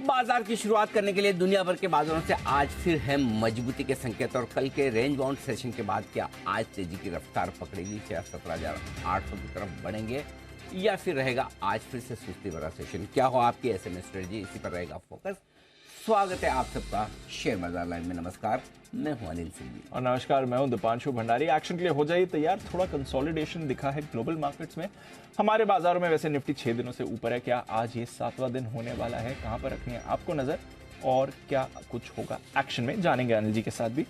बाजार की शुरुआत करने के लिए दुनिया भर के बाजारों से आज फिर है मजबूती के संकेत। और कल के रेंज बाउंड सेशन के बाद क्या आज तेजी की रफ्तार पकड़ेगी? क्या 17,800 की तरफ बढ़ेंगे या फिर रहेगा आज फिर से सुस्ती भरा सेशन? क्या हो आपकी एसएमए स्ट्रेटजी, इसी पर रहेगा फोकस। स्वागत है आप सबका शेयर बाजार लाइव में। नमस्कार, मैं हूं अनिल सिंह जी। और नमस्कार, मैं हूं दीपांशु भंडारी। एक्शन के लिए हो जाइए तैयार। थोड़ा कंसोलिडेशन दिखा है ग्लोबल मार्केट्स में। हमारे बाजारों में वैसे निफ्टी 6 दिनों से ऊपर है। क्या आज ये 7वां दिन होने वाला है? कहां पर रखनी है आपको नजर और क्या कुछ होगा एक्शन में, जानेंगे अनिल जी के साथ भी।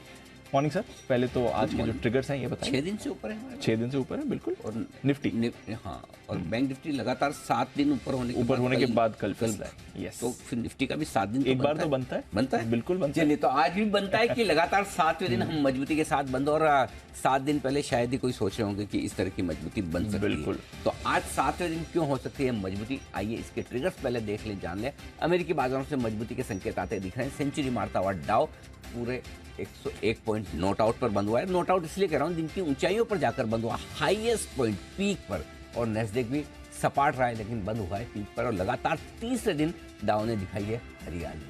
मॉर्निंग सर, पहले तो आज के जो ट्रिगर्स हैं ये बताइए। 6 दिन से ऊपर है, 6 दिन से ऊपर है बिल्कुल। और निफ्टी हाँ, और बैंक निफ्टी लगातार 7 दिन ऊपर होने के बाद कल फिसला है। यस, तो फिर निफ्टी का भी 7 दिन एक बार तो बनता है बिल्कुल बनता है। चलिए, तो आज भी बनता है कि लगातार 7वें दिन हम मजबूती के साथ बंद। और 7 दिन पहले शायद ही कोई सोच रहे होंगे कि इस तरह की मजबूती बन सकती है। तो आज 7वें दिन क्यों हो सकती है मजबूती? आइए इसके ट्रिगर्स पहले देख लें, जान लें। अमेरिकी बाजारों से मजबूती के संकेत आते दिख रहे हैं। सेंचुरी मारता हुआ डाउ पूरे 101 पॉइंट नोट आउट पर बंद हुआ है। नोट आउट इसलिए कह रहा हूं, दिन की ऊंचाइयों पर जाकर बंद हुआ, हाईएस्ट पॉइंट पीक पर। और नेस्डेक भी सपाट रहा है लेकिन बंद हुआ है पीक पर। और लगातार तीसरे दिन डाउ ने दिखाई है हरियाली।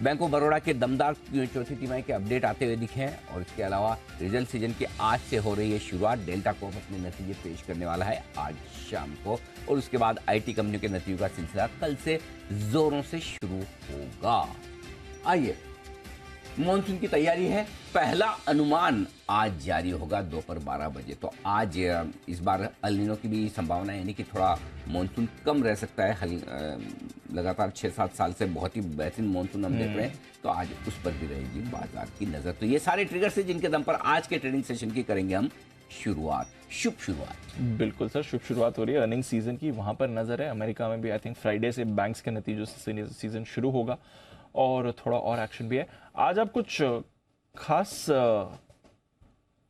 बैंक ऑफ बड़ौदा के दमदार चौथी तिमाही के अपडेट आते हुए दिखे हैं। और इसके अलावा रिजल्ट सीजन की आज से हो रही है शुरुआत। डेल्टा कॉर्प अपने नतीजे पेश करने वाला है आज शाम को। और उसके बाद आईटी कंपनियों के नतीजों का सिलसिला कल से जोरों से शुरू होगा। आइए, मॉनसून की तैयारी है। पहला अनुमान आज जारी होगा दोपहर 12 बजे। तो आज इस बार अल नीनो की भी संभावना है, यानी कि थोड़ा मॉनसून कम रह सकता है। लगातार 6-7 साल से बहुत ही बेहतरीन मॉनसून हम देख रहे हैं, तो आज उस पर भी रहेगी बाजार की नजर। तो ये सारे ट्रिगर्स हैं जिनके दम पर आज के ट्रेडिंग सेशन की करेंगे हम शुरुआत। शुभ शुरुआत। बिल्कुल सर, शुभ शुरुआत हो रही है अर्निंग सीजन की, वहां पर नजर है। अमेरिका में भी आई थिंक फ्राइडे से बैंक्स के नतीजों से सीजन शुरू होगा और थोड़ा और एक्शन भी है। आज आप कुछ खास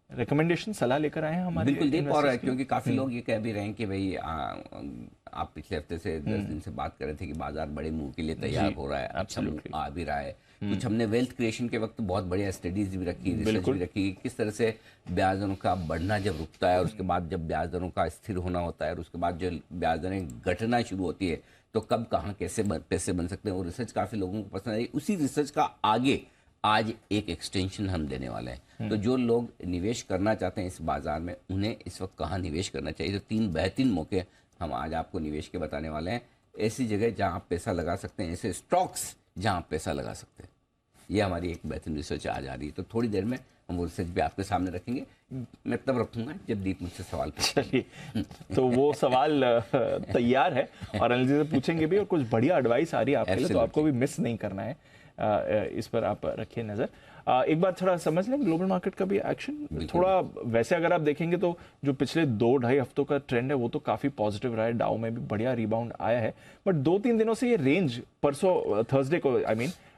रिकमेंडेशन सलाह लेकर आए हैं हमारे? बिल्कुल दीप, और क्योंकि काफी लोग ये कह भी रहे हैं कि भाई आप पिछले हफ्ते से 10 दिन से बात कर रहे थे कि बाजार बड़े मूव के लिए तैयार हो रहा है, अच्छा मूव आ भी रहा है। कुछ हमने वेल्थ क्रिएशन के वक्त बहुत बढ़िया स्टडीज भी रखी, रिसर्च भी रखी, किस तरह से ब्याज दरों का बढ़ना जब रुकता है और उसके बाद जब ब्याज दरों का स्थिर होना होता है और उसके बाद जो ब्याज दरें घटना शुरू होती है, तो कब कहाँ कैसे पैसे बन सकते हैं। वो रिसर्च काफी लोगों को पसंद आई। उसी रिसर्च का आगे आज एक एक्सटेंशन हम देने वाले हैं। तो जो लोग निवेश करना चाहते हैं इस बाजार में, उन्हें इस वक्त कहाँ निवेश करना चाहिए, तो 3 बेहतरीन मौके हम आज आपको निवेश के बताने वाले हैं। ऐसी जगह जहां आप पैसा लगा सकते हैं, ऐसे स्टॉक्स जहां आप पैसा लगा सकते हैं। ये हमारी एक बेहतरीन रिसर्च आज आ रही है। तो थोड़ी देर में हम वो रिसर्च भी आपके सामने रखेंगे। मैं तब रखूंगा जब दीप मुझसे सवाल पूछेंगे। तो वो सवाल तैयार है और अनिल जी से पूछेंगे भी, और कुछ बढ़िया एडवाइस आ रही है आपके लिए, तो आपको भी मिस नहीं करना है। इस पर आप रखिए नजर। एक बार थोड़ा समझ लें ग्लोबल मार्केट का भी एक्शन थोड़ा। वैसे अगर आप देखेंगे तो जो पिछले 2-2.5 हफ्तों का ट्रेंड है वो तो काफी पॉजिटिव रहा है। डाउ में भी बढ़िया रिबाउंड आया है, बट 2-3 दिनों से ये रेंज, परसों थर्सडे को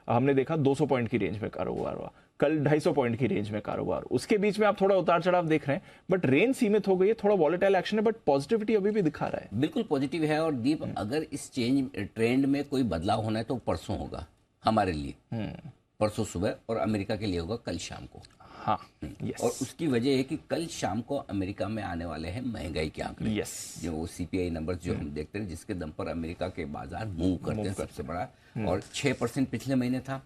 हमने देखा 200 पॉइंट की रेंज में कारोबार हुआ, कल 250 पॉइंट की रेंज में कारोबार। उसके बीच में आप थोड़ा उतार चढ़ाव देख रहे हैं, बट रेंज सीमित हो गई है। थोड़ा वॉलेटाइल एक्शन है, बट पॉजिटिविटी अभी भी दिखा रहा है। बिल्कुल पॉजिटिव है। और दीप, अगर इस ट्रेंड में कोई बदलाव होना है तो परसों होगा हमारे लिए, परसों सुबह, और अमेरिका के लिए होगा कल शाम को। हाँ, यस। और उसकी वजह है कि कल शाम को अमेरिका में आने वाले हैं महंगाई के आंकड़े। यस, जो वो सीपीआई नंबर्स जो हम देखते हैं, जिसके दम पर अमेरिका के बाजार मूव करते हैं सबसे बड़ा। और 6% पिछले महीने था।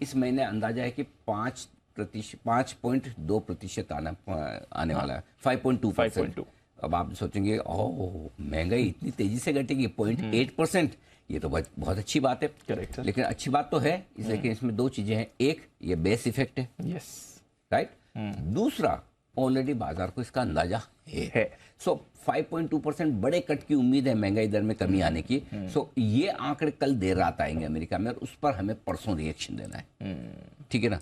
इस महीने अंदाजा है कि 5.2% आने वाला है, 5.2%। अब आप सोचेंगे, ओह महंगाई इतनी तेजी से घटेगी 0.8%, ये तो बहुत अच्छी बात है। करेक्ट। लेकिन अच्छी बात तो है, लेकिन इसमें 2 चीजें हैं। एक, ये बेस इफेक्ट है, यस, राइट। दूसरा, ऑलरेडी बाजार को इसका अंदाजा है। सो 5.2% बड़े कट की उम्मीद है महंगाई दर में कमी आने की। सो ये आंकड़े कल देर रात आएंगे अमेरिका में, और उस पर हमें परसों रिएक्शन देना है, ठीक है ना,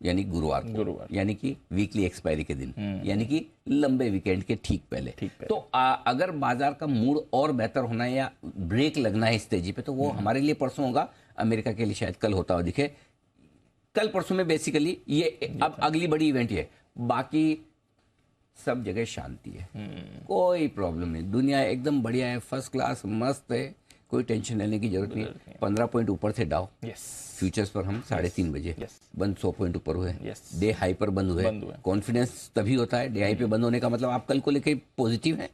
यानी गुरुवार को, यानी कि वीकली एक्सपायरी के दिन, यानी कि लंबे वीकेंड के ठीक पहले। तो अगर बाजार का मूड और बेहतर होना है या ब्रेक लगना है इस तेजी पे, तो वो हमारे लिए परसों होगा, अमेरिका के लिए शायद कल होता हुआ दिखे। कल परसों में बेसिकली ये अब अगली बड़ी इवेंट है। बाकी सब जगह शांति है, कोई प्रॉब्लम नहीं, दुनिया एकदम बढ़िया है, फर्स्ट क्लास, मस्त है, कोई टेंशन लेने की जरूरत नहीं। 15 पॉइंट ऊपर थे डाउ, फ्यूचर्स पर हम 3:30 बजे बंद 100 पॉइंट ऊपर हुए, डे हाई पर बंद हुए। कॉन्फिडेंस तभी होता है डे हाई पे बंद होने का, मतलब आप कल को लेके पॉजिटिव हैं।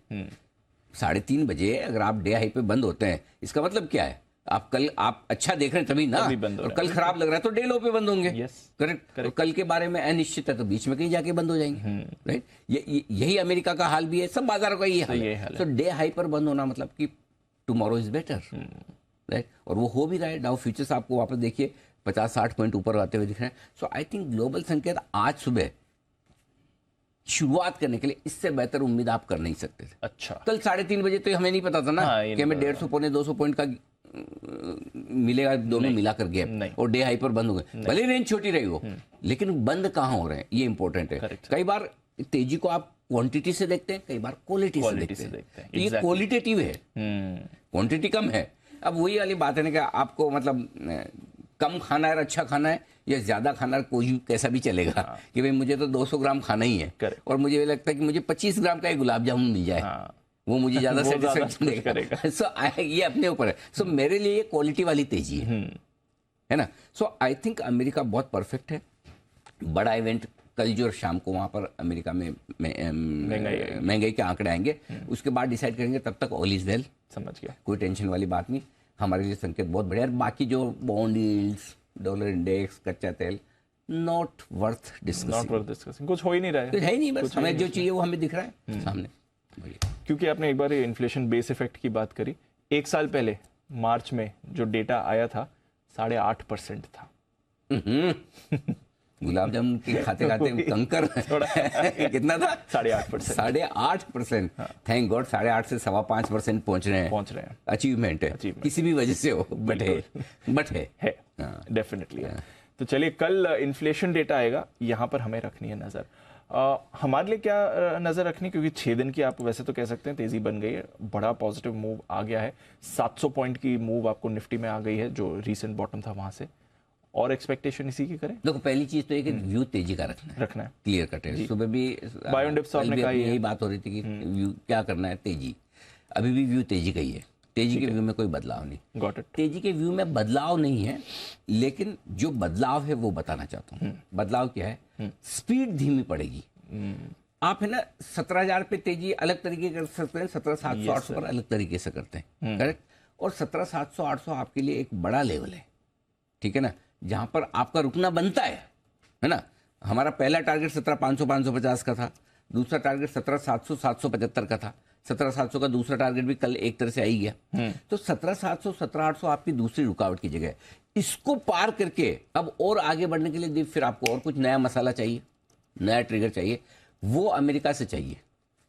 3:30 बजे अगर आप डे हाई पे बंद होते हैं, इसका मतलब क्या है? आप अच्छा देख रहे हैं तभी ना, तभी बंद हो और रहा कल खराब लग रहा है तो डे लो पे बंद होंगे। Yes, correct. और कल के बारे में अनिश्चित है तो बीच में कहीं जाके बंद हो जाएंगे। राइट, यही अमेरिका का हाल भी है, सब बाजारों का यही हाल है। तो डे हाई पर बंद होना मतलब कि टुमारो इज बेटर। राइट, और वो हो भी रहा है। डाउ फ्यूचर्स आपको वापस देखिए 50-60 पॉइंट ऊपर आते हुए दिख रहे हैं। सो आई थिंक ग्लोबल संकेत आज सुबह शुरुआत करने के लिए इससे बेहतर उम्मीद आप कर नहीं सकते थे। अच्छा, कल 3:30 बजे तो हमें नहीं पता था ना कि हमें 150 पौने 200 पॉइंट का मिलेगा, दोनों मिलाकर गैप, और डे हाई पर बंद हो गए। भले रेंज छोटी रही हो, लेकिन बंद कहाँ हो रहे हैं ये इंपॉर्टेंट है। कई बार तेजी को आप क्वांटिटी से देखते हैं, कई बार क्वालिटी से देखते हैं। तो ये क्वालिटेटिव है, क्वांटिटी कम है। अब वही वाली बात है ना कि आपको मतलब कम खाना है और अच्छा खाना है, या ज्यादा खाना है, कोई कैसा भी चलेगा। कि भाई मुझे तो 200 ग्राम खाना ही है, और मुझे ये लगता है कि मुझे 25 ग्राम का एक गुलाब जामुन मिल जाए, वो मुझे ज्यादा सेटिस्फेक्शन देगा। सो ये अपने ऊपर है। सो मेरे लिए ये क्वालिटी वाली तेजी है ना। सो आई थिंक अमेरिका बहुत परफेक्ट है। बड़ा इवेंट कल जो शाम को वहां पर अमेरिका में महंगाई के आंकड़े आएंगे, उसके बाद डिसाइड करेंगे। तब तक ऑल इज वेल, समझ गया, कोई टेंशन वाली बात नहीं। हमारे लिए संकेत बहुत बढ़िया है। बाकी जो बॉन्ड यील्ड्स, डॉलर इंडेक्स, कच्चा तेल, नॉट वर्थ डिस्कसिंग, कुछ हो ही नहीं रहा है। कुछ है ही नहीं, बस हमें जो चाहिए वो हमें दिख रहा है सामने। क्योंकि आपने एक बार इन्फ्लेशन बेस इफेक्ट की बात करी, एक साल पहले मार्च में जो डेटा आया था 8.5% था। गुलाब जामुन के खाते खाते कंकर कितना था? 8.5%। 8.5%। थैंक गॉड 8.5 से 5.25% पहुंच रहे हैं। अचीवमेंट है, किसी भी वजह से हो, बट है डेफिनेटली। तो चलिए, कल इन्फ्लेशन डेटा आएगा, यहाँ पर हमें रखनी है नजर। हमारे लिए क्या नजर रखनी, क्योंकि 6 दिन की आप वैसे तो कह सकते हैं तेजी बन गई है, बड़ा पॉजिटिव मूव आ गया है। 700 पॉइंट की मूव आपको निफ्टी में आ गई है, जो रीसेंट बॉटम था वहां से। और एक्सपेक्टेशन इसी की करें। देखो, पहली चीज तो एक व्यू तेजी का रखना है, क्लियर कट है। सुबह भी बायोडिप्स आपने कहा, यही बात हो रही थी कि व्यू क्या करना है, तेजी। अभी भी व्यू तेजी का ही है। तेजी के व्यू में कोई बदलाव नहीं। Got it. तेजी के व्यू में बदलाव नहीं है, लेकिन जो बदलाव है वो बताना चाहता हूँ। बदलाव क्या है? स्पीड धीमी पड़ेगी। आप है ना 17,000 पे तेजी अलग तरीके कर सकते हैं, 17,700-800 पर अलग तरीके से करते हैं, करेक्ट। और 17,700-800 आपके लिए एक बड़ा लेवल है, ठीक है ना, जहां पर आपका रुकना बनता है ना। हमारा पहला टारगेट 17,500-550 का था, दूसरा टारगेट 17,700-775 का था, 17,700 का दूसरा टारगेट भी कल एक तरह से आ ही गया। तो 17,700, 17,800 आपकी दूसरी रुकावट की जगह है। इसको पार करके अब और आगे बढ़ने के लिए फिर आपको और कुछ नया मसाला चाहिए, नया ट्रिगर चाहिए। वो अमेरिका से चाहिए।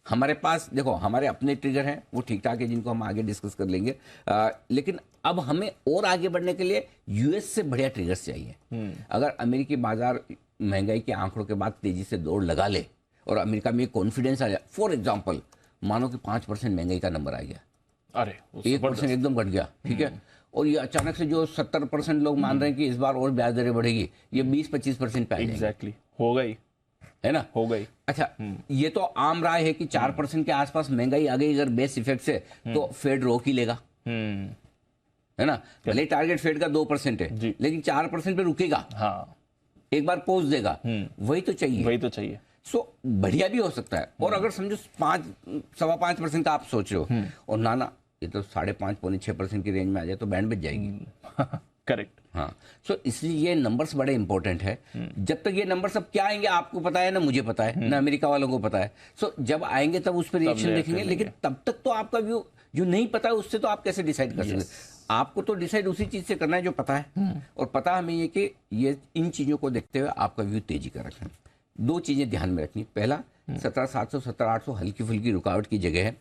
हमारे पास देखो, हमारे अपने ट्रिगर हैं, वो ठीक ठाक है, जिनको हम आगे डिस्कस कर लेंगे। लेकिन अब हमें और आगे बढ़ने के लिए यूएस से बढ़िया ट्रिगर्स चाहिए। अगर अमेरिकी बाजार महंगाई के आंकड़ों के बाद तेजी से दौड़ लगा ले और अमेरिका में कॉन्फिडेंस आ जाए, फॉर एग्जाम्पल मानो कि 5% महंगाई का नंबर आ गया, अरे 1% एकदम घट गया, ठीक है, और ये अचानक से जो 70% लोग मान रहे हैं कि इस बार और ब्याज दरें बढ़ेगी, ये 20-25% पे आ जाएगी। एग्जैक्टली, हो गई है ना, हो गई। अच्छा, ये तो आम राय है कि 4% के आसपास महंगाई आ गई अगर बेस इफेक्ट से, तो फेड रोक ही लेगा, है ना। भले टारगेट फेड का 2% है, लेकिन 4% पे रुकेगा। हाँ, एक बार पोज देगा, वही तो चाहिए। सो बढ़िया भी हो सकता है। और अगर समझो 5-5.25% का आप सोच रहे हो, और ना ये तो 5.5-6% की रेंज में आ जाए तो बैंड बच जाएगी। करेक्ट। हाँ, सो इसलिए ये नंबर्स बड़े इंपॉर्टेंट है। जब तक ये नंबर्स अब क्या आएंगे आपको पता है ना, मुझे पता है ना, अमेरिका वालों को पता है। सो जब आएंगे तब उस पर रिएक्शन देखेंगे, लेकिन तब तक तो आपका व्यू जो नहीं पता है उससे तो आप कैसे डिसाइड कर सकते? आपको तो डिसाइड उसी चीज से करना है जो पता है, और पता हमें ये कि ये इन चीजों को देखते हुए आपका व्यू तेजी का रखना। 2 चीजें ध्यान में रखनी। पहला, 17,700, 17,800 हल्की फुल्की रुकावट की जगह है,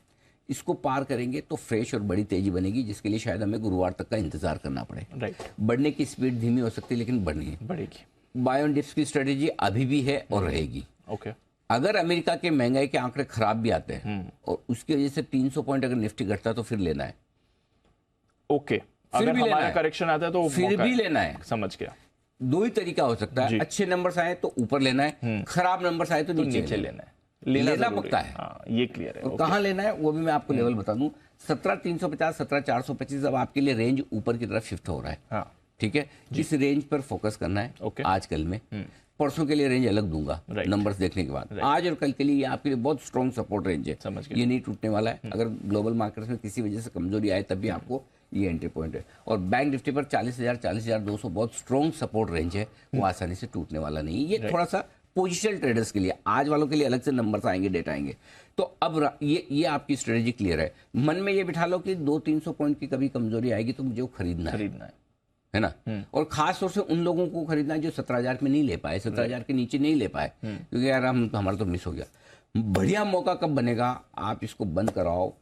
इसको पार करेंगे तो फ्रेश और बड़ी तेजी बनेगी, जिसके लिए शायद हमें गुरुवार तक का इंतजार करना पड़े। राइट। बढ़ने की स्पीड धीमी हो सकती है, लेकिन बढ़ेगी। बाय ऑन डिप्स की स्ट्रेटेजी अभी भी है और रहेगी। ओके। अगर अमेरिका के महंगाई के आंकड़े खराब भी आते हैं और उसकी वजह से 300 पॉइंट अगर निफ्टी घटता है तो फिर लेना है। ओके, अगर हमारा करेक्शन आता है तो फिर भी लेना है। समझ गया। 2 ही तरीका हो सकता है, अच्छे नंबर्स आए तो ऊपर लेना है, खराब नंबर्स आए तो नीचे लेना है। लेना पड़ता है। हाँ, ये क्लियर है। और कहाँ लेना है वो भी मैं आपको लेवल बता दूं। 17,350, 17,425 अब आपके लिए रेंज ऊपर की तरफ शिफ्ट हो रहा है। हाँ, ठीक है, इस रेंज पर फोकस करना है आजकल में। परसों के लिए रेंज अलग दूंगा नंबर्स देखने के बाद। आज और कल के लिए ये आपके लिए बहुत स्ट्रॉन्ग सपोर्ट रेंज है, ये नहीं टूटने वाला है। अगर ग्लोबल मार्केट्स में किसी वजह से कमजोरी आए तब भी आपको ये एंट्री पॉइंट है। और बैंक निफ्टी पर 40,000 40,200 बहुत स्ट्रॉन्ग सपोर्ट रेंज है, वो आसानी से टूटने वाला नहीं। ये थोड़ा सा पोजिशनल ट्रेडर्स के लिए, आज वालों के लिए अलग से नंबर्स आएंगे, डेटा आएंगे। तो अब ये आपकी स्ट्रेटेजी क्लियर है। मन में ये बिठा लो कि 200-300 पॉइंट की कभी कमजोरी आएगी तो मुझे वो खरीदना है ना। और खास तौर से उन लोगों को खरीदना है जो 17,000 में नहीं ले पाए, 17,000 के नीचे नहीं ले पाए, क्योंकि यार हमारा तो मिस हो गया। बढ़िया मौका कब बनेगा, आप इसको बंद कराओ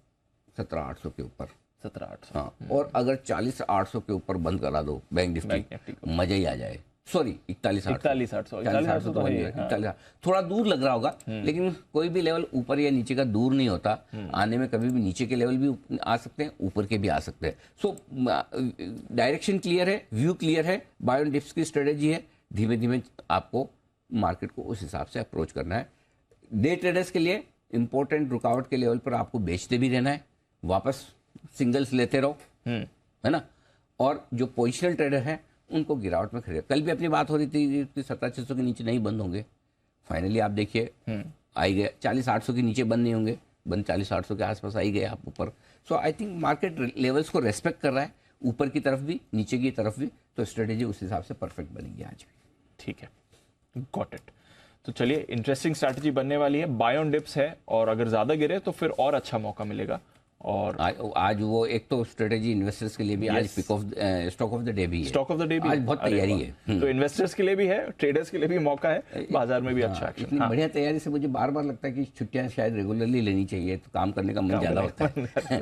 17,800 के ऊपर, 17,800। हाँ, और अगर 40,800 के ऊपर बंद करा दो बैंक निफ्टी, मजा ही आ जाए। सॉरी 41,800 तो है, 41,800 थोड़ा दूर लग रहा होगा, लेकिन कोई भी लेवल ऊपर या नीचे का दूर नहीं होता। आने में कभी भी नीचे के लेवल भी आ सकते हैं, ऊपर के भी आ सकते हैं। सो डायरेक्शन क्लियर है, व्यू क्लियर है, बाय ऑन डिप्स की स्ट्रेटेजी है। धीमे धीमे आपको मार्केट को उस हिसाब से अप्रोच करना है। डे ट्रेडर्स के लिए इंपॉर्टेंट रुकावट के लेवल पर आपको बेचते भी रहना है, वापस सिंगल्स लेते रहो, है ना। और जो पोजिशनल ट्रेडर है उनको गिरावट में खरीदे। कल भी अपनी बात हो रही थी कि 17,600 के नीचे नहीं बंद होंगे, फाइनली आप देखिए आई गए। 40,800 के नीचे बंद नहीं होंगे, बंद 40,800 के आसपास आई गए आप ऊपर। सो आई थिंक मार्केट लेवल्स को रेस्पेक्ट कर रहा है, ऊपर की तरफ भी नीचे की तरफ भी। तो स्ट्रेटेजी उस हिसाब से परफेक्ट बनेगी आज भी। ठीक है, गॉट इट। तो चलिए, इंटरेस्टिंग स्ट्रैटेजी बनने वाली है, बाय ऑन डिप्स है, और अगर ज्यादा गिरे तो फिर और अच्छा मौका मिलेगा। और आज वो एक तो स्ट्रेटेजी इन्वेस्टर्स के लिए भी, आज pick of stock of the day भी है, स्टॉक ऑफ द डे भी आज बहुत तैयारी है। तो इन्वेस्टर्स के लिए भी है, ट्रेडर्स के लिए भी मौका है, बाजार में भी अच्छा एक्शन। इतनी बढ़िया तैयारी से मुझे बार बार लगता है कि छुट्टियां शायद रेगुलरली लेनी चाहिए, तो काम करने का मन ज्यादा होता है।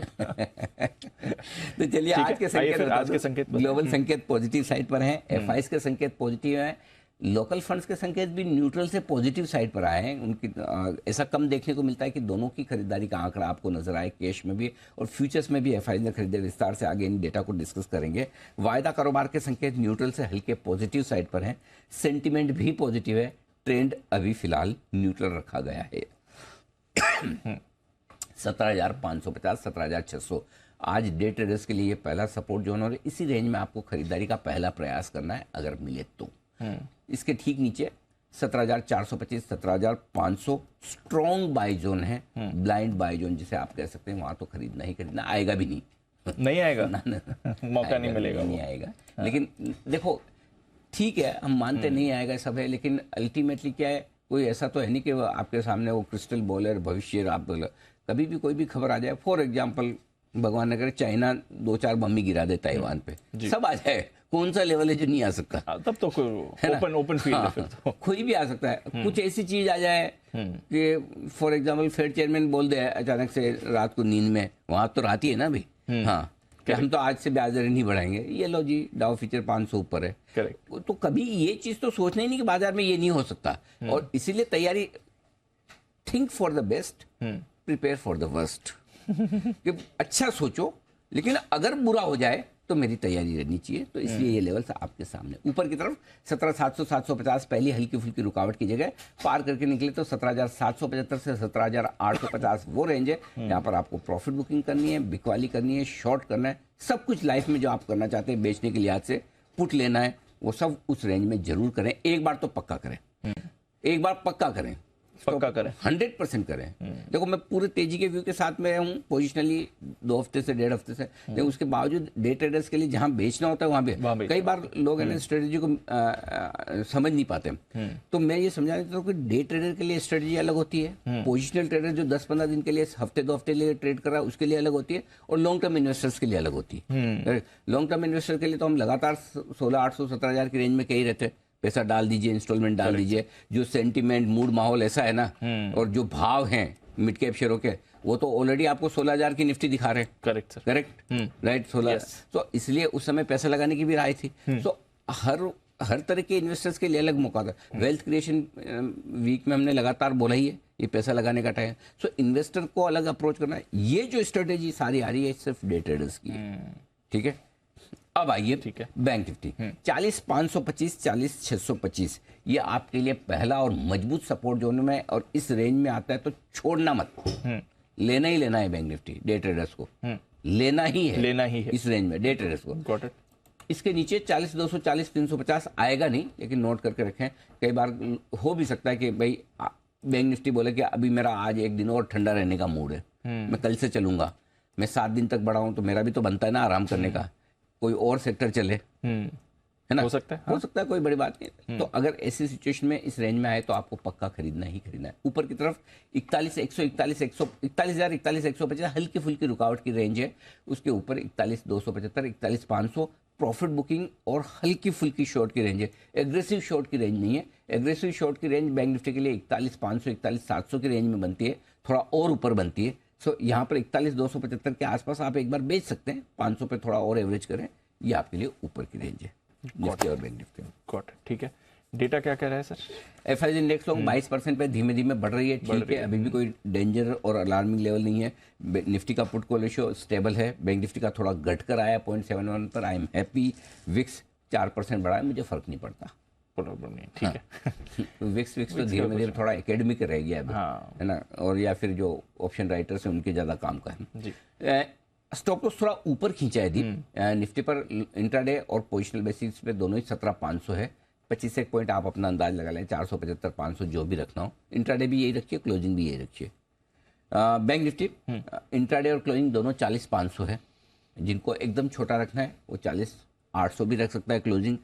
तो चलिए, आज के संकेत ग्लोबल संकेत पॉजिटिव साइड पर हैं, एफआईएस के संकेत पॉजिटिव हैं, लोकल फंड्स के संकेत भी न्यूट्रल से पॉजिटिव साइड पर आए हैं। उनकी ऐसा कम देखने को मिलता है कि दोनों की खरीदारी का आंकड़ा आपको नजर आए, कैश में भी और फ्यूचर्स में भी एफआईआई ने खरीदे। विस्तार से आगे इन डेटा को डिस्कस करेंगे। वायदा कारोबार के संकेत न्यूट्रल से हल्के पॉजिटिव साइड पर हैं, सेंटिमेंट भी पॉजिटिव है, ट्रेंड अभी फिलहाल न्यूट्रल रखा गया है। 17,550 17,600 आज डे ट्रेडर्स के लिए पहला सपोर्ट जोन, और इसी रेंज में आपको खरीदारी का पहला प्रयास करना है अगर मिले तो। इसके ठीक नीचे 17,425 17,500 स्ट्रॉन्ग बाय जोन है, ब्लाइंड बाय जोन जिसे आप कह सकते हैं। वहां तो खरीदना ही खरीदना, आएगा भी नहीं आएगा मौका नहीं मिलेगा, नहीं आएगा। लेकिन देखो, ठीक है, हम मानते नहीं आएगा सब है, लेकिन अल्टीमेटली क्या है, कोई ऐसा तो है नहीं कि आपके सामने वो क्रिस्टल बॉल है भविष्य। आप कभी भी कोई भी खबर आ जाए, फॉर एग्जाम्पल भगवान न करे चाइना 2-4 बम ही गिरा दे ताइवान पे, सब आ जाए, कौन सा लेवल है जो नहीं आ सकता? तब तो कोई ओपन फील्ड है, फिर तो कोई भी आ सकता है। कुछ ऐसी चीज आ जाए कि फॉर एग्जांपल फेड चेयरमैन बोल दे अचानक से रात को नींद में, वहां तो रात ही है ना अभी, हाँ, कि हम तो आज से ब्याज दरें नहीं बढ़ाएंगे, ये लो जी डाउ फ्यूचर 500 ऊपर है। तो कभी ये चीज तो सोचना ही नहीं कि बाजार में ये नहीं हो सकता। और इसीलिए तैयारी, think for the best, prepare for the worst. कि अच्छा सोचो, लेकिन अगर बुरा हो जाए तो मेरी तैयारी रहनी चाहिए। तो इसलिए ये लेवल्स आपके सामने ऊपर की तरफ 17,700 750 पहली हल्की फुल्की रुकावट की जगह पार करके निकले तो 17,775 से 17,850 वो रेंज है। यहाँ पर आपको प्रॉफिट बुकिंग करनी है, बिकवाली करनी है, शॉर्ट करना है, सब कुछ लाइफ में जो आप करना चाहते हैं बेचने के लिहाज से, पुट लेना है, वो सब उस रेंज में जरूर करें। एक बार तो पक्का करें, एक बार पक्का करें, पक्का करें, 100% करें। देखो, मैं पूरे तेजी के व्यू के साथ में हूँ पोजिशनली 2 हफ्ते से 1.5 हफ्ते से, लेकिन उसके बावजूद डे ट्रेडर्स के लिए जहां बेचना होता है वहां पे कई बार लोग है ना स्ट्रेटेजी को समझ नहीं पाते। तो मैं ये समझाना चाहता हूँ कि डे ट्रेडर के लिए स्ट्रेटेजी अलग होती है, पोजिशनल ट्रेडर जो 10-15 दिन के लिए, हफ्ते 2 हफ्ते लिए ट्रेड कर रहा है उसके लिए अलग होती है, और लॉन्ग टर्म इन्वेस्टर्स के लिए अलग होती है। लॉन्ग टर्म इन्वेस्टर के लिए तो हम लगातार 16,800 17,000 की रेंज में कहीं रहते हैं, पैसा डाल दीजिए, इंस्टॉलमेंट डाल दीजिए। जो सेंटीमेंट मूड माहौल ऐसा है ना, और जो भाव हैं मिड कैप शेयरों के, वो तो ऑलरेडी आपको 16,000 की निफ्टी दिखा रहे हैं। Correct sir, correct, right, 16। तो इसलिए उस समय पैसा लगाने की भी राय थी। तो हर तरह के इन्वेस्टर्स के लिए अलग मौका था। वेल्थ क्रिएशन वीक में हमने लगातार बोला ही है, ये पैसा लगाने का टाइम। सो इन्वेस्टर को अलग अप्रोच करना है। ये जो स्ट्रेटेजी सारी आ रही है सिर्फ डे ट्रेडर्स की, ठीक है। अब आइए, ठीक है, बैंक निफ्टी 40,525 40,625 ये आपके लिए पहला और मजबूत सपोर्ट जोन में, और इस रेंज में आता है तो छोड़ना मत, लेना ही लेना है। बैंक निफ्टी डे ट्रेडर्स को लेना ही है इस रेंज में, डे ट्रेडर्स को। Got it. इसके नीचे 40,200 40,350 आएगा नहीं, लेकिन नोट करके रखें। कई बार हो भी सकता है कि भाई बैंक निफ्टी बोले कि अभी मेरा आज एक दिन और ठंडा रहने का मूड है, मैं कल से चलूंगा, मैं 7 दिन तक बढ़ा हूं तो मेरा भी तो बनता है ना आराम करने का, कोई और सेक्टर चले, है ना, हो सकता है, हो सकता है, कोई बड़ी बात नहीं। तो अगर ऐसी सिचुएशन में इस रेंज में आए तो आपको पक्का खरीदना ही खरीदना है। ऊपर की तरफ 41,150 हल्की फुल्की रुकावट की रेंज है, उसके ऊपर 41,275, 41,500 प्रॉफिट बुकिंग और हल्की फुल्की शॉर्ट की रेंज है। एग्रेसिव शॉर्ट की रेंज नहीं है। एग्रेसिव शॉर्ट की रेंज बैंक निफ्टी के लिए 41,500, 41,700 की रेंज में बनती है, थोड़ा और ऊपर बनती है। सो यहाँ पर 41,275 के आसपास आप एक बार बेच सकते हैं, 500 पे थोड़ा और एवरेज करें, ये आपके लिए ऊपर की रेंज है निफ्टी और बैंक निफ्टी। गॉट, ठीक है। डेटा क्या कह रहा है सर? एफआईजी इंडेक्स लोग 22% पे धीमे धीमे बढ़ रही है, ठीक है, अभी भी कोई डेंजर और अलार्मिंग लेवल नहीं है। निफ्टी का पुट कॉल रेशियो स्टेबल है, बैंक निफ्टी का थोड़ा घट कर आया 0.71 पर, आई एम हैप्पी। विक्स 4% बढ़ा है, मुझे फर्क नहीं पड़ता, प्रॉब्लम नहीं, ठीक है। विक्स तो धीरे धीरे थोड़ा एकेडमिक रह गया अभी, है ना, और या फिर जो ऑप्शन राइटर्स हैं उनके ज़्यादा काम का है जी। स्टॉप लॉस थोड़ा ऊपर खींचा है दीप, निफ्टी पर इंट्राडे और पोजिशनल बेसिस पे दोनों ही 17,500 है। 25 एक पॉइंट आप अपना अंदाज लगा लें, 475, 500 जो भी रखना हो। इंट्राडे भी यही रखिए, क्लोजिंग भी यही रखिए। बैंक निफ्टी इंट्राडे और क्लोजिंग दोनों 40,500 है। जिनको एकदम छोटा रखना है वो 40,800 भी रख सकता है, क्लोजिंग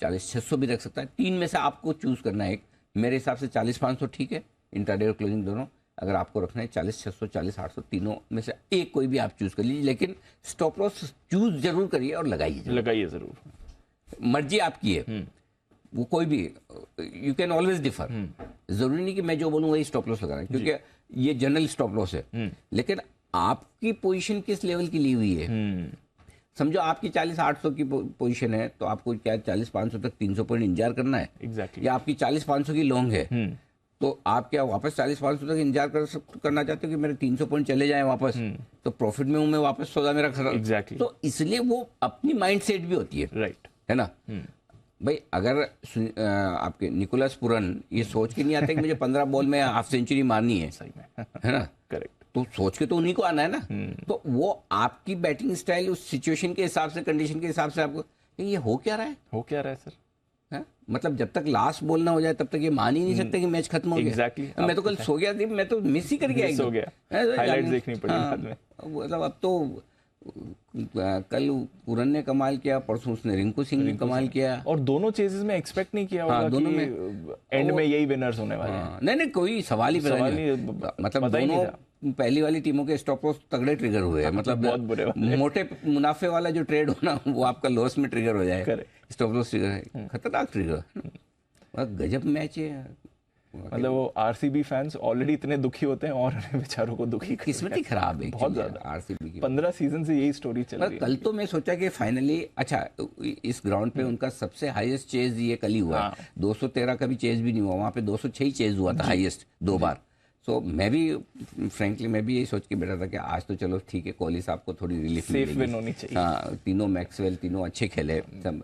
40,600 भी रख सकता है। 3 में से आपको चूज करना है एक। मेरे हिसाब से 40,500 ठीक है, इंट्राडे और क्लोजिंग दोनों। अगर आपको रखना है 40,600, 40,800, तीनों में से एक कोई भी आप चूज कर लीजिए, लेकिन स्टॉप लॉस चूज जरूर करिए और लगाइए जरूर। मर्जी आपकी है, वो कोई भी, यू कैन ऑलवेज डिफर। जरूरी नहीं कि मैं जो बोलूँ वही स्टॉप लॉस लगाना, क्योंकि ये जनरल स्टॉप लॉस है, लेकिन आपकी पोजीशन किस लेवल की ली हुई है। समझो आपकी 40,800 की पोजीशन है तो आपको क्या 40,500 तक 300 पॉइंट इंतजार करना है, एग्जैक्टली। या आपकी 40,500 की लॉन्ग है तो आप क्या वापस 40,500 तक इंतजार करना चाहते हो कि मेरे 300 पॉइंट चले जाएं वापस, तो प्रॉफिट में हूं मैं वापस, सौदा मेरा खराब। एग्जैक्टली। तो इसलिए वो अपनी माइंड सेट भी होती है, राइट, है ना। भाई अगर आपके निकोलस पुरन ये सोच के नहीं आते कि मुझे 15 बॉल में हाफ सेंचुरी मारनी है, सही में है ना, करेक्ट, तो सोच के तो उन्हीं को आना है ना। तो वो आपकी बैटिंग स्टाइल उस सिचुएशन के हिसाब से, कंडीशन के हिसाब से आपको ये हो क्या रहा है सर, है? मतलब जब तक लास्ट बॉल ना हो जाए तब तक ये मान ही नहीं सकते कि मैच खत्म हो गया। एग्जैक्टली। मैं तो कल सो गया थी, मैं तो मिस ही कर गया, हाइलाइट्स देखनी पड़ी बाद में। मतलब अब तो कल पूरन ने कमाल किया, परसों उसने रिंकू सिंह ने कमाल किया, और दोनों चेजेस में एक्सपेक्ट नहीं किया होगा दोनों में एंड में यही विनर्स होने वाले हैं। नहीं कोई सवाल ही पैदा नहीं, मतलब दोनों पहली वाली टीमों के स्टॉप लॉस तगड़े ट्रिगर हुए हैं, मतलब बहुत बुरे मोटे मुनाफे वाला जो ट्रेड होना वो आपका लॉस में ट्रिगर हो जाए, स्टॉप लॉस ट्रिगर है, खतरनाक ट्रिगर, गजब मैच है। मतलब वो आरसीबी फैंस ऑलरेडी इतने दुखी होते हैं और बेचारों को दुखी, किस्मत ही खराब है बहुत ज्यादा आरसीबी की। 15 सीजन से यही स्टोरी चल रही है। कल तो मैं सोचा कि फाइनली, अच्छा इस ग्राउंड पे उनका सबसे हाईएस्ट चेज ये कल ही हुआ, 213 का भी चेज भी नहीं हुआ, वहाँ पे 206 ही चेज हुआ था हाईएस्ट 2 बार। सो मैं भी फ्रेंकली मैं भी यही सोच के बैठा था कि आज तो चलो ठीक है, कोहली साहब को थोड़ी रिलीफ सेफ विन होनी चाहिए। हाँ, तीनों मैक्सवेल तीनों अच्छे खेले, सब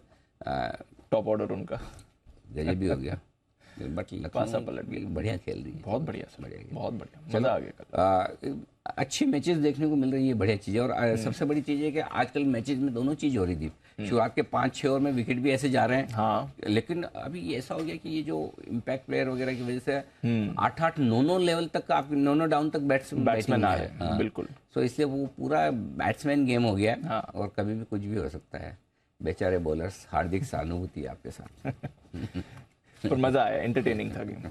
टॉप ऑर्डर उनका गजब भी हो गया, बट पासा पलट बढ़िया खेल रही है, बहुत बढ़िया, बहुत बढ़िया, मजा आ गया। अच्छी मैचेस देखने को मिल रही है, बढ़िया चीज़ है। और सबसे बड़ी चीज़ है कि आजकल मैचेस में दोनों चीज़ हो रही थी, शुरुआत के 5-6 ओवर में विकेट भी ऐसे जा रहे हैं, हाँ, लेकिन अभी ये ऐसा हो गया कि ये जो इम्पैक्ट प्लेयर वगैरह की वजह से 8-8, 9-9 लेवल तक आप 9-9 डाउन तक बैट्समैन आ रहे हैं, बिल्कुल। तो इसलिए वो पूरा बैट्समैन गेम हो गया है, और कभी भी कुछ भी हो सकता है। बेचारे बॉलर्स, हार्दिक सहानुभूति आपके साथ। पर मजा आया, एंटरटेनिंग था गेम।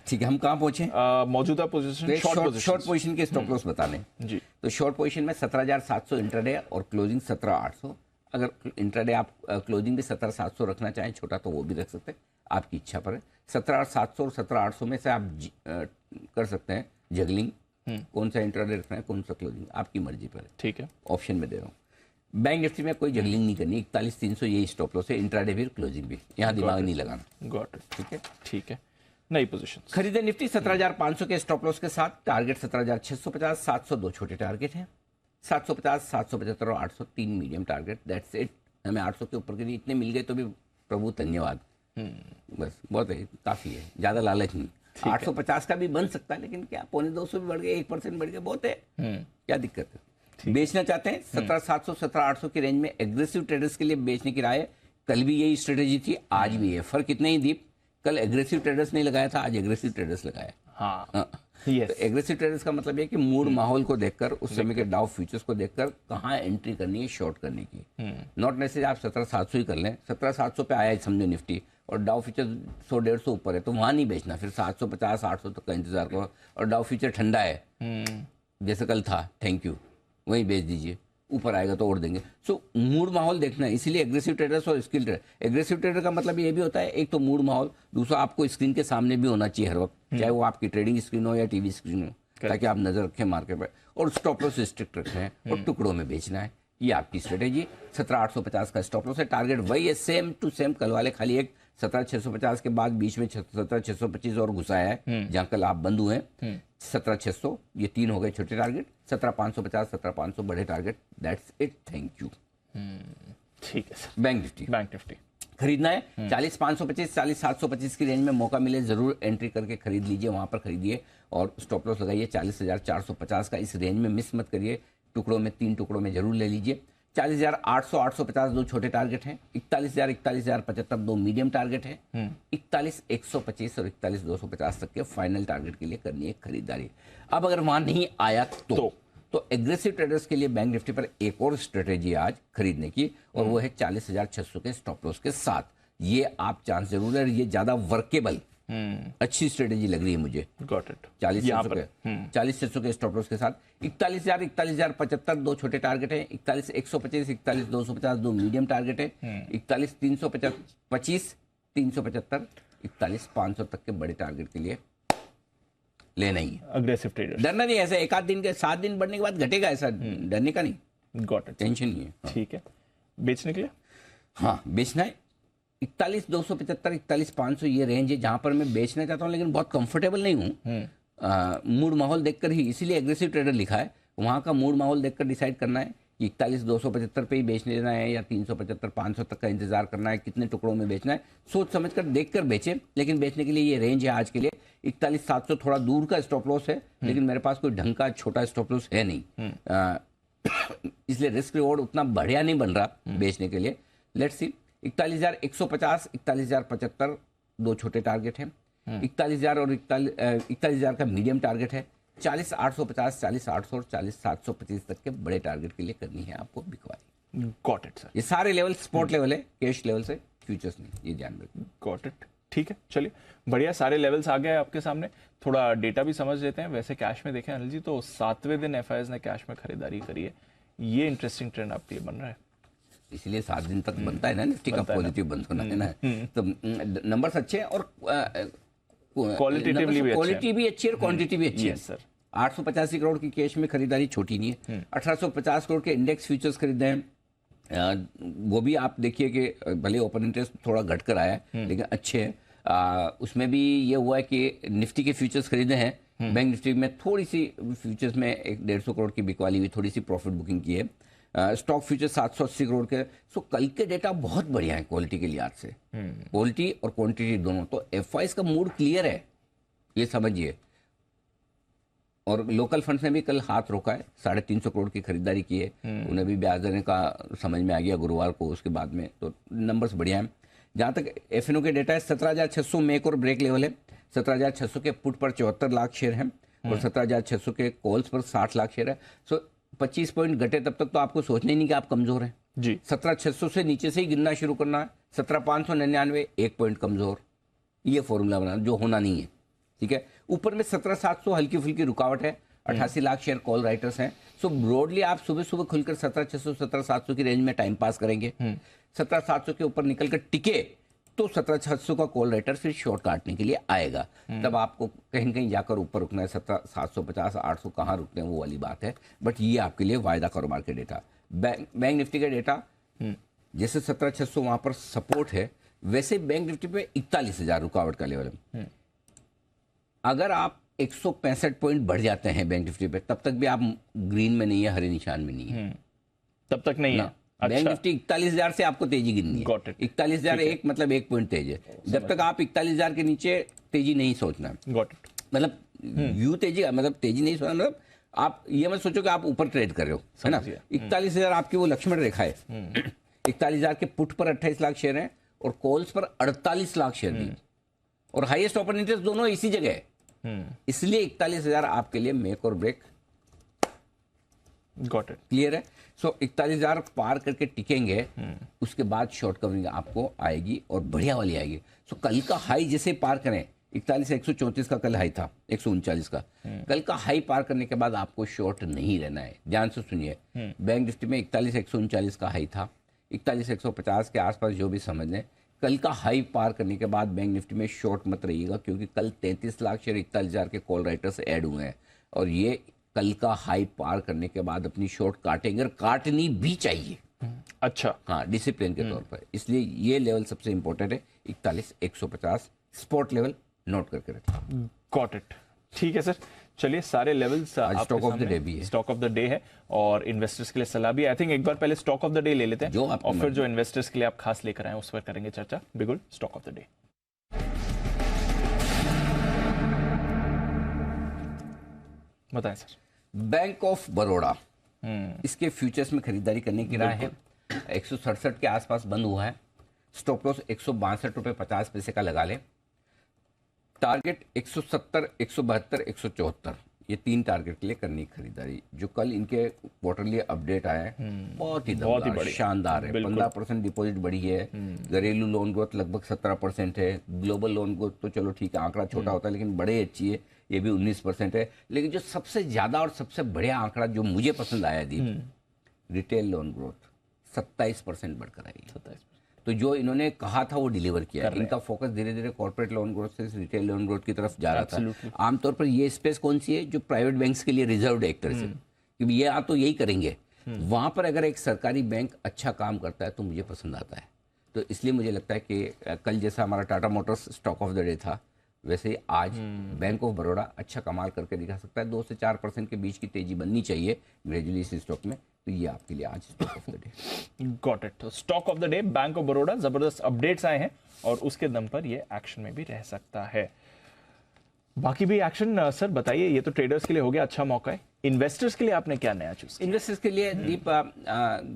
ठीक है, हम कहाँ पहुंचे? मौजूदा पोजीशन, शॉर्ट पोजीशन के स्टॉप लॉस बताने जी। तो शॉर्ट पोजीशन में 17,700 इंट्राडे और क्लोजिंग 17,800। अगर इंट्राडे आप क्लोजिंग भी 17,700 रखना चाहें छोटा तो वो भी रख सकते हैं, आपकी इच्छा पर है। 17,700 और 17,800 में से आप कर सकते हैं जगलिंग, कौन सा इंट्राडे रखना है कौन सा क्लोजिंग, आपकी मर्जी पर है, ठीक है, ऑप्शन में दे रहा हूँ। बैंक निफ्टी में कोई जगलिंग नहीं करनी, 41,300 यही स्टॉप लॉस है, इंट्राडे भी क्लोजिंग भी, यहाँ दिमाग नहीं लगाना। गॉट इट, ठीक है, ठीक है। नई पोजीशन खरीदे निफ्टी 17,500 के स्टॉप लॉस के साथ, टारगेट 17,650, 702 छोटे टारगेट हैं, 750, 775 और 800 3 मीडियम टारगेट, दैट्स इट। हमें 800 के ऊपर के लिए इतने मिल गए तो भी प्रभु धन्यवाद, बस बहुत है, काफ़ी है, ज़्यादा लालच नहीं। 850 का भी बन सकता है, लेकिन क्या 250 भी बढ़ गए, 1% बढ़ गया, बहुत है, क्या दिक्कत है। बेचना चाहते हैं 17,700, 17,800 की रेंज में एग्रेसिव ट्रेडर्स के लिए बेचने की राय। कल भी यही स्ट्रेटेजी थी, आज भी है, फर्क इतना ही दीप, कल एग्रेसिव ट्रेडर्स नहीं लगाया था, आज एग्रेसिव ट्रेडर्स लगाया। हाँ तो एग्रेसिव ट्रेडर्स का मतलब ये कि मूड माहौल को देखकर, उस समय के डाउ फ्यूचर्स को देखकर कहाँ एंट्री करनी है शॉर्ट करने की। नॉट नेसेसरी आप 17,700 ही कर लें। 17,700 पे आया है समझो निफ्टी और डाउ फ्यूचर 100-150 ऊपर है तो वहां नहीं बेचना, फिर 750 800 तक का इंतजार करो। और डाउ फ्यूचर ठंडा है जैसे कल था, थैंक यू, वहीं बेच दीजिए, ऊपर आएगा तो और देंगे। सो मूड माहौल देखना है, इसीलिए एग्रेसिव ट्रेडर्स और स्किल ट्रेडर। एग्रेसिव ट्रेडर का मतलब ये भी होता है, एक तो मूड माहौल, दूसरा आपको स्क्रीन के सामने भी होना चाहिए हर वक्त, चाहे वो आपकी ट्रेडिंग स्क्रीन हो या टीवी स्क्रीन हो, ताकि आप नजर रखें मार्केट पर। और स्टॉप लॉस स्ट्रिक्ट रखें और टुकड़ों में बेचना है, ये आपकी स्ट्रेटेजी। 17,850 का स्टॉप लॉस है, टारगेट वही है सेम टू सेम कल वाले, खाली एक 17,650 के बाद बीच में 17,625 और घुसाया है जहां कल आप बंद हुए। 17,600 ये 3 हो गए छोटे टारगेट, 17,550 17,500 बड़े target. That's it, thank you. ठीक है सर। बैंक निफ्टी खरीदना है 40,525 40,725 की रेंज में मौका मिले जरूर एंट्री करके खरीद लीजिए, वहां पर खरीदिए और स्टॉप लॉस लगाइए 40,450 का। इस रेंज में मिस मत करिए, टुकड़ों में 3 टुकड़ों में जरूर ले लीजिए। 40,800 850 दो छोटे टारगेट हैं, 41,000 41,075 दो मीडियम टारगेट है, 41,125 और 41,250 तक के फाइनल टारगेट के लिए करनी है खरीदारी। अब अगर वहां नहीं आया तो एग्रेसिव ट्रेडर्स के लिए बैंक निफ्टी पर एक और स्ट्रेटेजी आज खरीदने की, और वो है 40,600 के स्टॉप लॉस के साथ। ये आप चांस जरूर है, ये ज्यादा वर्केबल अच्छी स्ट्रेटेजी लग रही है मुझे। Got it. 40,600 के स्टॉप लॉस के साथ 41,000 41,075 दो छोटे टारगेट हैं, 41,125 41,250 दो मीडियम टारगेट है, 41,325 375 41,500 तक के बड़े टारगेट के लिए लेना ही है। अग्रेसिव ट्रेडर डरना नहीं, ऐसा एक आध दिन के 7 दिन बढ़ने के बाद घटेगा, ऐसा डरने का नहीं। Got it. टेंशन नहीं है। ठीक है, बेचने के लिए हाँ बेचना है 41,275 41,500 ये रेंज है जहां पर मैं बेचना चाहता हूं, लेकिन बहुत कंफर्टेबल नहीं हूं मूड माहौल देखकर ही, इसीलिए एग्रेसिव ट्रेडर लिखा है। वहां का मूड माहौल देखकर डिसाइड करना है कि 41,275 पे ही बेचने देना है या 375 500 तक का इंतजार करना है, कितने टुकड़ों में बेचना है, सोच समझ कर देख कर बेचे। लेकिन बेचने के लिए ये रेंज है आज के लिए। 41,700 थोड़ा दूर का स्टॉप लॉस है, लेकिन मेरे पास कोई ढंग का छोटा स्टॉप लॉस है नहीं, इसलिए रिस्क रिवॉर्ड उतना बढ़िया नहीं बन रहा बेचने के लिए। लेट्स सी 41,150 41,075 दो छोटे टारगेट हैं, 41,000 और 41,000 का मीडियम टारगेट है, 40,850 40,800 और 40,725 तक के बड़े टारगेट के लिए करनी है आपको बिकवाई। Got it sir. ये सारे लेवल स्पॉट लेवल है, कैश लेवल से, फ्यूचर्स नहीं, ये ध्यान रखिए। Got it. ठीक है, चलिए बढ़िया, सारे लेवल्स आ गए आपके सामने। थोड़ा डेटा भी समझ लेते हैं। वैसे कैश में देखें अनिल जी तो 7वें दिन एफआईएस ने कैश में खरीदारी करी है, ये इंटरेस्टिंग ट्रेंड आपके लिए बन रहा है, इसलिए 7 दिन तक बनता है ना निफ्टी का पॉजिटिव बंद होना है ना। तो नंबर्स अच्छे हैं और क्वालिटेटिवली भी क्वालिटी भी अच्छी है और क्वांटिटी भी अच्छी है सर। 885 करोड़ की कैश में खरीदारी छोटी नहीं है। 1850 करोड़ के इंडेक्स फ्यूचर्स खरीदे हैं, वो भी आप देखिए कि भले ओपन इंटरेस्ट थोड़ा घट कर आया है लेकिन अच्छे हैं। उसमें भी ये हुआ है कि निफ्टी के फ्यूचर्स खरीदे हैं, बैंक निफ्टी में थोड़ी सी फ्यूचर्स में 150 करोड़ की बिकवाली हुई, थोड़ी सी प्रॉफिट बुकिंग की है। स्टॉक फ्यूचर 780 करोड़ के। सो कल के डेटा बहुत बढ़िया है क्वालिटी के लिहाज से, क्वालिटी और क्वांटिटी दोनों। तो एफआईएस का मूड क्लियर है, ये समझिए। और लोकल फंड्स ने भी कल हाथ रोका है, 350 करोड़ की खरीदारी की है, उन्हें भी ब्याज देने का समझ में आ गया गुरुवार को, उसके बाद में तो नंबर्स बढ़िया हैं। जहां तक एफएनओ के डेटा है 17,600 में एक और ब्रेक लेवल है। 17,600 के पुट पर 74 लाख शेयर हैं और 17,600 के कॉल्स पर 60 लाख शेयर है। सो 25 पॉइंट घटे तब तक तो आपको सोचना ही नहीं कि आप कमजोर हैं जी। 17,600 से नीचे से ही गिनना शुरू करना है। 17,599 1 पॉइंट कमजोर, ये फॉर्मूला बनाना जो होना नहीं है, ठीक है। ऊपर में 17,700 हल्की फुल्की रुकावट है, 88 लाख शेयर कॉल राइटर्स हैं। सो ब्रॉडली आप सुबह सुबह खुलकर 17,600 17,700 की रेंज में टाइम पास करेंगे। 17,700 के ऊपर निकल कर टिके तो 17,600 का कॉल राइटर फिर शॉर्ट काटने के लिए आएगा, तब आपको कहीं न कहीं जाकर ऊपर रुकना है। 17,750 800 कहाँ रुकते हैं वो वाली बात है, बट ये आपके लिए वायदा कारोबार के डेटा। बैंक निफ्टी का डेटा जैसे 17,600 वहां पर सपोर्ट है, वैसे बैंक निफ्टी पे 41,000 रुकावट का लेवल है। अगर आप 165 पॉइंट बढ़ जाते हैं बैंक निफ्टी पे, तब तक भी आप ग्रीन में नहीं है, हरे निशान में नहीं है, तब तक नहीं है। बैंक निफ्टी 41,000 से आपको तेजी गिननी है। 41,001 मतलब 1 पॉइंट तेज है। जब तक आप 41,000 के नीचे तेजी नहीं सोचना, मतलब यू तेजी मतलब तेजी नहीं सोचना, मतलब आप ये मत सोचो कि आप ऊपर ट्रेड कर रहे हो, है ना। 41,000 आपकी वो लक्ष्मण रेखा है। 41,000 के पुट पर 28 लाख शेयर हैं और कॉल्स पर 48 लाख शेयर हैं और हाईएस्ट ओपन इंटरेस्ट दोनों इसी जगह है। इसलिए 41,000 आपके लिए मेक और ब्रेक। Got it. क्लियर है। सो 41,000 पार करके टिकेंगे, उसके बाद शॉर्ट कवरिंग आपको आएगी और बढ़िया वाली आएगी। सो कल का हाई जैसे पार करें, 41 से 134 का कल हाई था, 139 का, कल का हाई पार करने के बाद आपको शॉर्ट नहीं रहना है। ध्यान से सुनिए, बैंक निफ्टी में 41 139 का हाई था, 41 150 के आसपास जो भी समझ लें, कल का हाई पार करने के बाद बैंक निफ्टी में शॉर्ट मत रहिएगा, क्योंकि कल 33 लाख शेयर 41,000 के कॉल राइटर्स ऐड हुए हैं और ये कल का हाई पार करने के बाद अपनी शॉर्ट काटेंगे और काटनी भी चाहिए। अच्छा, हाँ, डिसिप्लिन के तौर पर। इसलिए ये लेवल सबसे इंपॉर्टेंट है, 41 150 स्पॉट लेवल नोट करके रखें। Got it. ठीक है सर, चलिए सारे levels stock of the day भी है, स्टॉक ऑफ द डे है और इन्वेस्टर्स के लिए सलाह भी। आई थिंक एक बार पहले स्टॉक ऑफ द डे ले लेते हैं और फिर जो इन्वेस्टर्स के लिए आप खास लेकर आए उस पर करेंगे चर्चा। बिल्कुल, स्टॉक ऑफ द डे बताएं सर। बैंक ऑफ बड़ौदा, इसके फ्यूचर्स में खरीदारी करने की राय है। 167 के आसपास बंद हुआ है। स्टॉप लॉस 162 रुपये 50 पैसे का लगा लें। टारगेट 170, 172, 174, ये 3 टारगेट के लिए करनी खरीदारी। जो कल इनके क्वार्टरली अपडेट आया है, बहुत ही शानदार है। 15% डिपॉजिट बढ़ी है, घरेलू लोन ग्रोथ लगभग 17% है, ग्लोबल लोन ग्रोथ तो चलो ठीक है, आंकड़ा छोटा होता है लेकिन बड़े अच्छी है, ये भी 19% है। लेकिन जो सबसे ज्यादा और सबसे बढ़िया आंकड़ा जो मुझे पसंद आया दीप, रिटेल लोन ग्रोथ 27% बढ़कर आई। 27%। तो जो इन्होंने कहा था वो डिलीवर किया। इनका फोकस धीरे धीरे कॉर्पोरेट लोन ग्रोथ से रिटेल लोन ग्रोथ की तरफ जा रहा था। आमतौर पर ये स्पेस कौन सी है, जो प्राइवेट बैंक्स के लिए रिजर्व्ड है एक तरह से, क्योंकि ये तो यही करेंगे। वहां पर अगर एक सरकारी बैंक अच्छा काम करता है तो मुझे पसंद आता है। तो इसलिए मुझे लगता है कि कल जैसा हमारा Tata Motors stock of the day था, वैसे ही आज बैंक ऑफ बड़ौदा अच्छा कमाल करके दिखा सकता है। 2 से 4% के बीच की तेजी बननी चाहिए ग्रेजुअली इस स्टॉक में। तो ये आपके लिए आज stock of the day. Got it. Stock of the day bank of Baroda, जबरदस्त अपडेट्स आए हैं और उसके दम पर ये एक्शन में भी रह सकता है। बाकी भी एक्शन सर बताइए, ये तो ट्रेडर्स के लिए हो गया, अच्छा मौका है। इन्वेस्टर्स के लिए आपने क्या नया चूज किया? इन्वेस्टर्स के लिए दीप,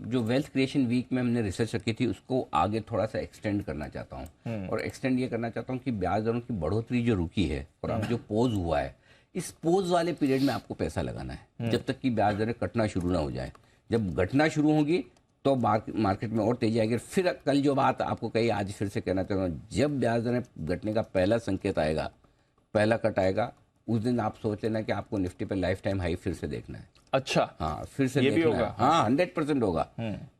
जो वेल्थ क्रिएशन वीक में हमने रिसर्च रखी थी उसको आगे थोड़ा सा एक्सटेंड करना चाहता हूँ। और एक्सटेंड ये करना चाहता हूँ कि ब्याज दरों की बढ़ोतरी जो रुकी है और अब जो पोज हुआ है, इस पोज वाले पीरियड में आपको पैसा लगाना है जब तक कि ब्याज दरें कटना शुरू ना हो जाए। जब घटना शुरू होगी तो मार्केट में और तेजी आएगी। फिर कल जो बात आपको कही, आज फिर से कहना चाहता हूँ, जब ब्याज दरें घटने का पहला संकेत आएगा, पहला कट आएगा, उस दिन आप सोच लेना कि आपको निफ्टी पे लाइफ टाइम हाई फिर से देखना है। अच्छा, हाँ, फिर से ये देखना भी होगा? है। हाँ, 100% होगा।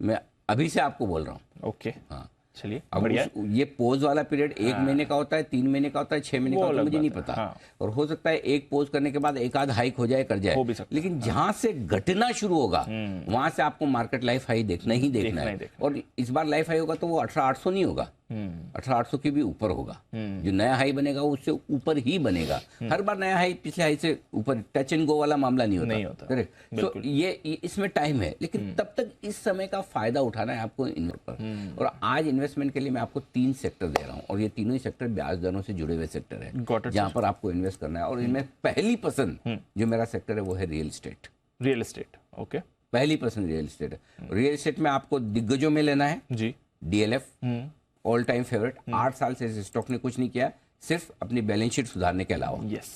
मैं अभी से आपको बोल रहा हूँ। ओके, हाँ, चलिए अब बढ़िया। ये पोज वाला पीरियड 1 महीने का होता है, 3 महीने का होता है, 6 महीने का होता है, मुझे नहीं पता। हाँ। और हो सकता है एक पोज करने के बाद एक आध हाइक हो जाए, कर जाए, हो भी सकता है। लेकिन जहां से घटना शुरू होगा वहां से आपको मार्केट लाइफ हाई देखना ही देखना है। और इस बार लाइफ हाई होगा तो वो 18,800 नहीं होगा, 18,800 के भी ऊपर होगा। जो नया हाई बनेगा वो उससे ऊपर ही बनेगा। हर बार नया हाई पिछले हाई से ऊपर, टच एंड गो वाला मामला नहीं होता। करेक्ट। तो ये इसमें टाइम है, लेकिन तब तक इस समय का फायदा उठाना है आपको इन्वेस्ट पर। और आज इन्वेस्टमेंट के लिए मैं आपको 3 सेक्टर दे रहा हूँ और ये तीनों ही सेक्टर ब्याज दरों से जुड़े हुए सेक्टर है जहां पर आपको इन्वेस्ट करना है। और इनमें पहली पसंद जो मेरा सेक्टर है वो है real estate. Real estate, okay, पहली पसंद रियल एस्टेट है। रियल एस्टेट में आपको दिग्गजों में लेना है जी। DLF all time favourite. 8 साल से इस स्टॉक ने कुछ नहीं किया, सिर्फ अपनी बैलेंस शीट सुधारने के अलावा। यस,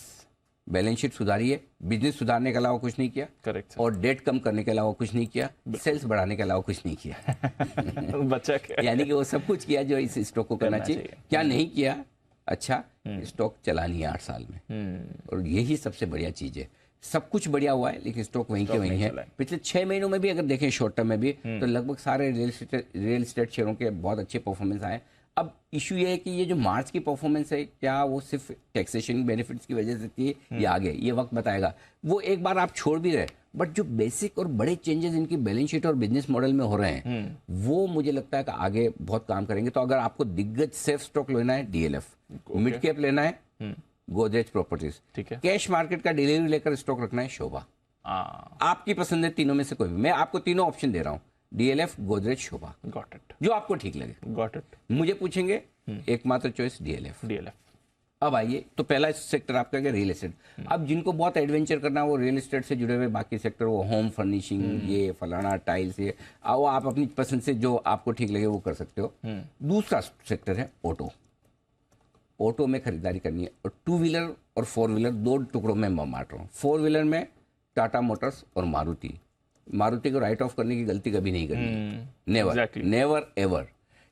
बैलेंस शीट सुधारी है, बिजनेस सुधारने के अलावा कुछ नहीं किया। करेक्ट। और डेट कम करने के अलावा कुछ नहीं किया, सेल्स बढ़ाने के अलावा कुछ नहीं किया। बच्चा क्या, यानी कि वो सब कुछ किया जो इस स्टॉक को करना चाहिए। क्या नहीं किया? अच्छा, स्टॉक चलानी है 8 साल में, और यही सबसे बढ़िया चीज है। सब कुछ बढ़िया हुआ है लेकिन स्टॉक वहीं के वहीं है। पिछले 6 महीनों में भी अगर देखें शॉर्ट टर्म में भी, तो लगभग सारे रियल एस्टेट शेयरों के बहुत अच्छे परफॉर्मेंस आए। अब इशू ये है कि ये जो मार्च की परफॉर्मेंस है, क्या वो सिर्फ टैक्सेशन बेनिफिट्स की वजह से थी या आगे, ये वक्त बताएगा। वो एक बार आप छोड़ भी रहे, बट जो बेसिक और बड़े चेंजेस इनकी बैलेंस शीट और बिजनेस मॉडल में हो रहे हैं, वो मुझे लगता है कि आगे बहुत काम करेंगे। तो अगर आपको दिग्गज सेफ स्टॉक लेना है डीएलएफ, मिड कैप लेना है गोदरेज प्रॉपर्टीज, ठीक है, कैश मार्केट का डिलीवरी लेकर स्टॉक रखना है शोभा। आपकी पसंद है तीनों में से कोई भी, मैं आपको तीनों ऑप्शन दे रहा हूँ, DLF, Godrej, Shobha. Got it. जो आपको ठीक लगे। Got it. मुझे पूछेंगे एकमात्र चॉइस डीएलएफ। डीएलएफ। अब आइए, तो पहला सेक्टर आपका क्या, रियल एस्टेट। अब जिनको बहुत एडवेंचर करना है वो रियल एस्टेट से जुड़े हुए बाकी सेक्टर, वो होम फर्निशिंग, ये फलाना टाइल्स, ये वो आप अपनी पसंद से जो आपको ठीक लगे वो कर सकते हो। दूसरा सेक्टर है ऑटो। ऑटो में खरीदारी करनी है, और 2 व्हीलर और 4 व्हीलर 2 टुकड़ों में मैं बांट रहा हूँ। 4 व्हीलर में टाटा मोटर्स और मारुति। मारुति को राइट ऑफ करने की गलती कभी नहीं करनी, नेवर नेवर एवर।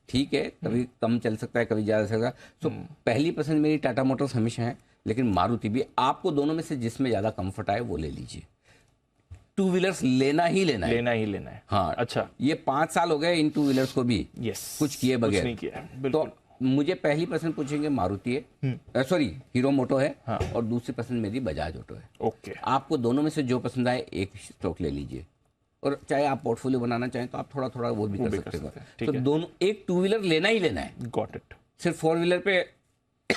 ठीक है, कभी कम चल सकता है, कभी ज़्यादा चल सकता है। तो पहली पसंद मेरी टाटा मोटर्स हमेशा है, लेकिन मारुति भी। आपको दोनों में से जिसमें ज़्यादा कंफर्ट आए वो ले लीजिए। 2 व्हीलर्स लेना ही लेना है। हाँ, अच्छा, ये 5 साल हो गए इन 2 व्हीलर्स को भी कुछ किए बगैर। तो मुझे पहली पसंद पूछेंगे मारुति है, सॉरी हीरो मोटो है, और दूसरी पसंद मेरी बजाज ऑटो है। ओके, आपको दोनों में से जो पसंद आए एक स्टॉक ले लीजिए, और चाहे आप पोर्टफोलियो बनाना चाहें तो आप थोड़ा थोड़ा वो भी कर सकते हैं। तो दोनों, एक 2 व्हीलर लेना ही लेना है। Got it. सिर्फ 4 व्हीलर पे